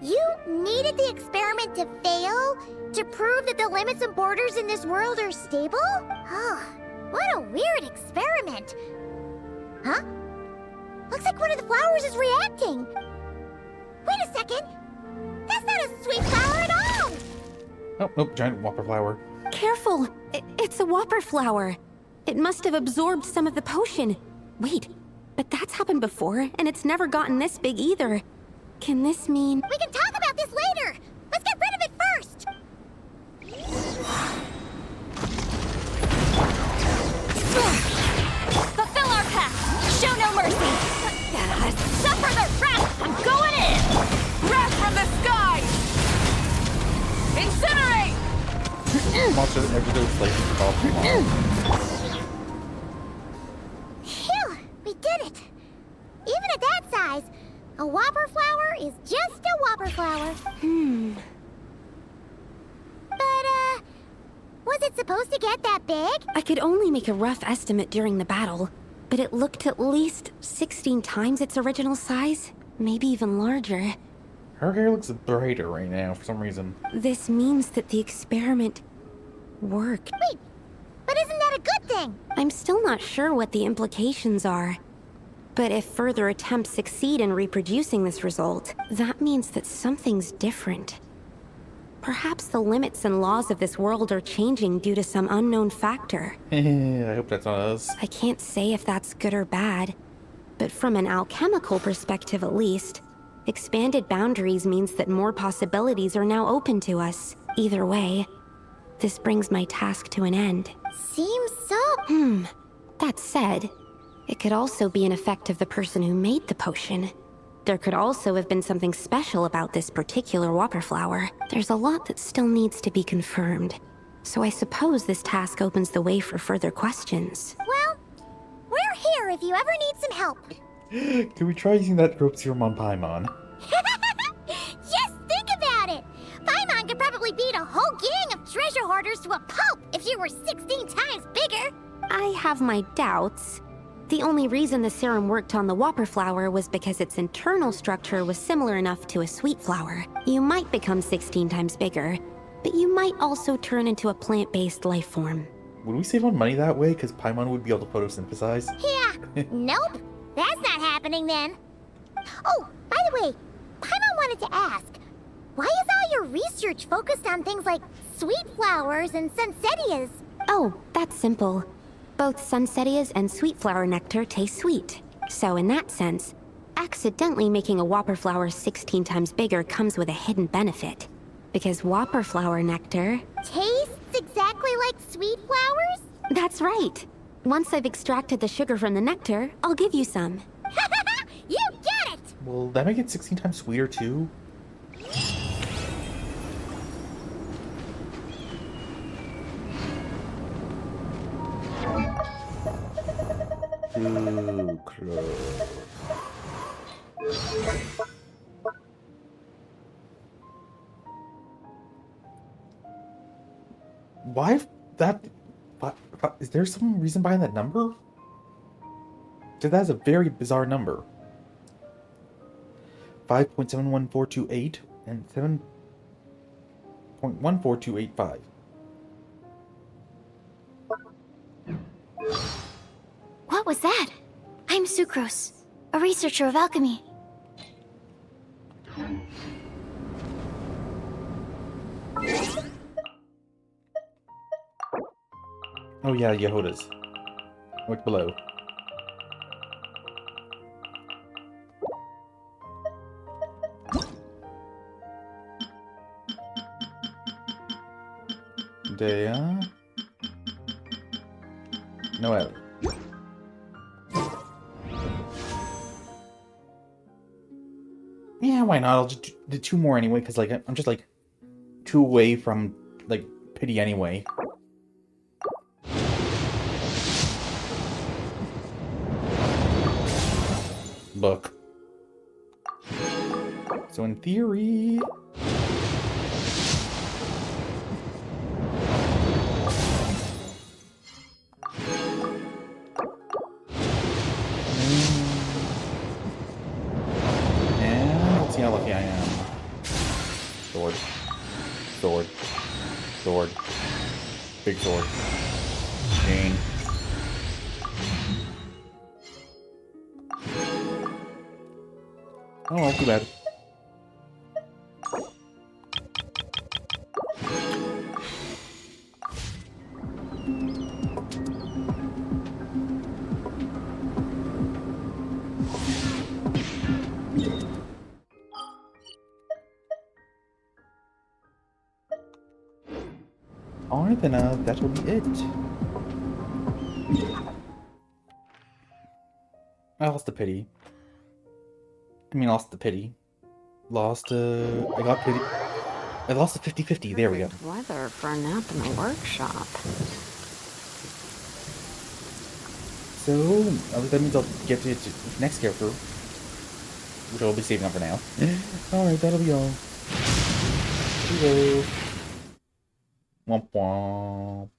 you needed the experiment to fail to prove that the limits and borders in this world are stable? Oh, what a weird experiment. Huh? Looks like one of the flowers is reacting. Wait a second. That's not a sweet flower at all. Oh, nope, giant whopper flower. Careful! It's a whopper flower. It must have absorbed some of the potion. Wait, but that's happened before, and it's never gotten this big either. Can this mean... We can talk about this later. Let's get rid of it first. Fulfill our pact! Show no mercy! Suffer the wrath! I'm going in! Wrath from the sky! Incinerate! Monster every day slaves called Phew, we did it. Even at that size, a whopper flower is just a whopper flower. But, was it supposed to get that big? I could only make a rough estimate during the battle, but it looked at least 16 times its original size, maybe even larger. Her hair looks brighter right now for some reason. This means that the experiment worked. Wait, but isn't that a good thing? I'm still not sure what the implications are. But if further attempts succeed in reproducing this result, that means that something's different. Perhaps the limits and laws of this world are changing due to some unknown factor. I hope that's not us. I can't say if that's good or bad, but from an alchemical perspective at least, expanded boundaries means that more possibilities are now open to us. Either way, this brings my task to an end. Seems so... That said, it could also be an effect of the person who made the potion. There could also have been something special about this particular whopper flower. There's a lot that still needs to be confirmed. So I suppose this task opens the way for further questions. Well, we're here if you ever need some help. Can we try using that rope serum on Paimon? Just think about it! Paimon could probably beat a whole gang of treasure hoarders to a pulp if she were 16 times bigger! I have my doubts. The only reason the serum worked on the whopper flower was because its internal structure was similar enough to a sweet flower. You might become 16 times bigger, but you might also turn into a plant-based life form. Would we save on money that way? Because Paimon would be able to photosynthesize? Yeah, nope. That's not happening then. Oh, by the way, Paimon wanted to ask, why is all your research focused on things like sweet flowers and sunsettias? Oh, that's simple. Both sunsettias and sweet flower nectar taste sweet. So in that sense, accidentally making a whopper flower 16 times bigger comes with a hidden benefit. Because whopper flower nectar... Tastes exactly like sweet flowers? That's right. Once I've extracted the sugar from the nectar, I'll give you some. You get it! Will that make it 16 times sweeter too? Too close. Why that? What, is there some reason behind that number? Because that is a very bizarre number. 5.71428 and 7.14285. What was that? I'm Sucrose, a researcher of alchemy. Oh yeah, Jahoda's. Look below. Dea. Noel. Yeah, why not? I'll just do 2 more anyway, because like I'm just like 2 away from like pity anyway. Look. So in theory... And let's see how lucky I am. Sword. Sword. Sword. Big sword. Chain. Oh, too bad. Alright then, that will be it. I lost the pity. Lost the pity. Lost, I got pity. I lost the 50-50. There we go. Weather for a nap in the workshop. So, that means I'll get to the next character, which I'll be saving up for now. Alright, that'll be all. Hello. Womp womp.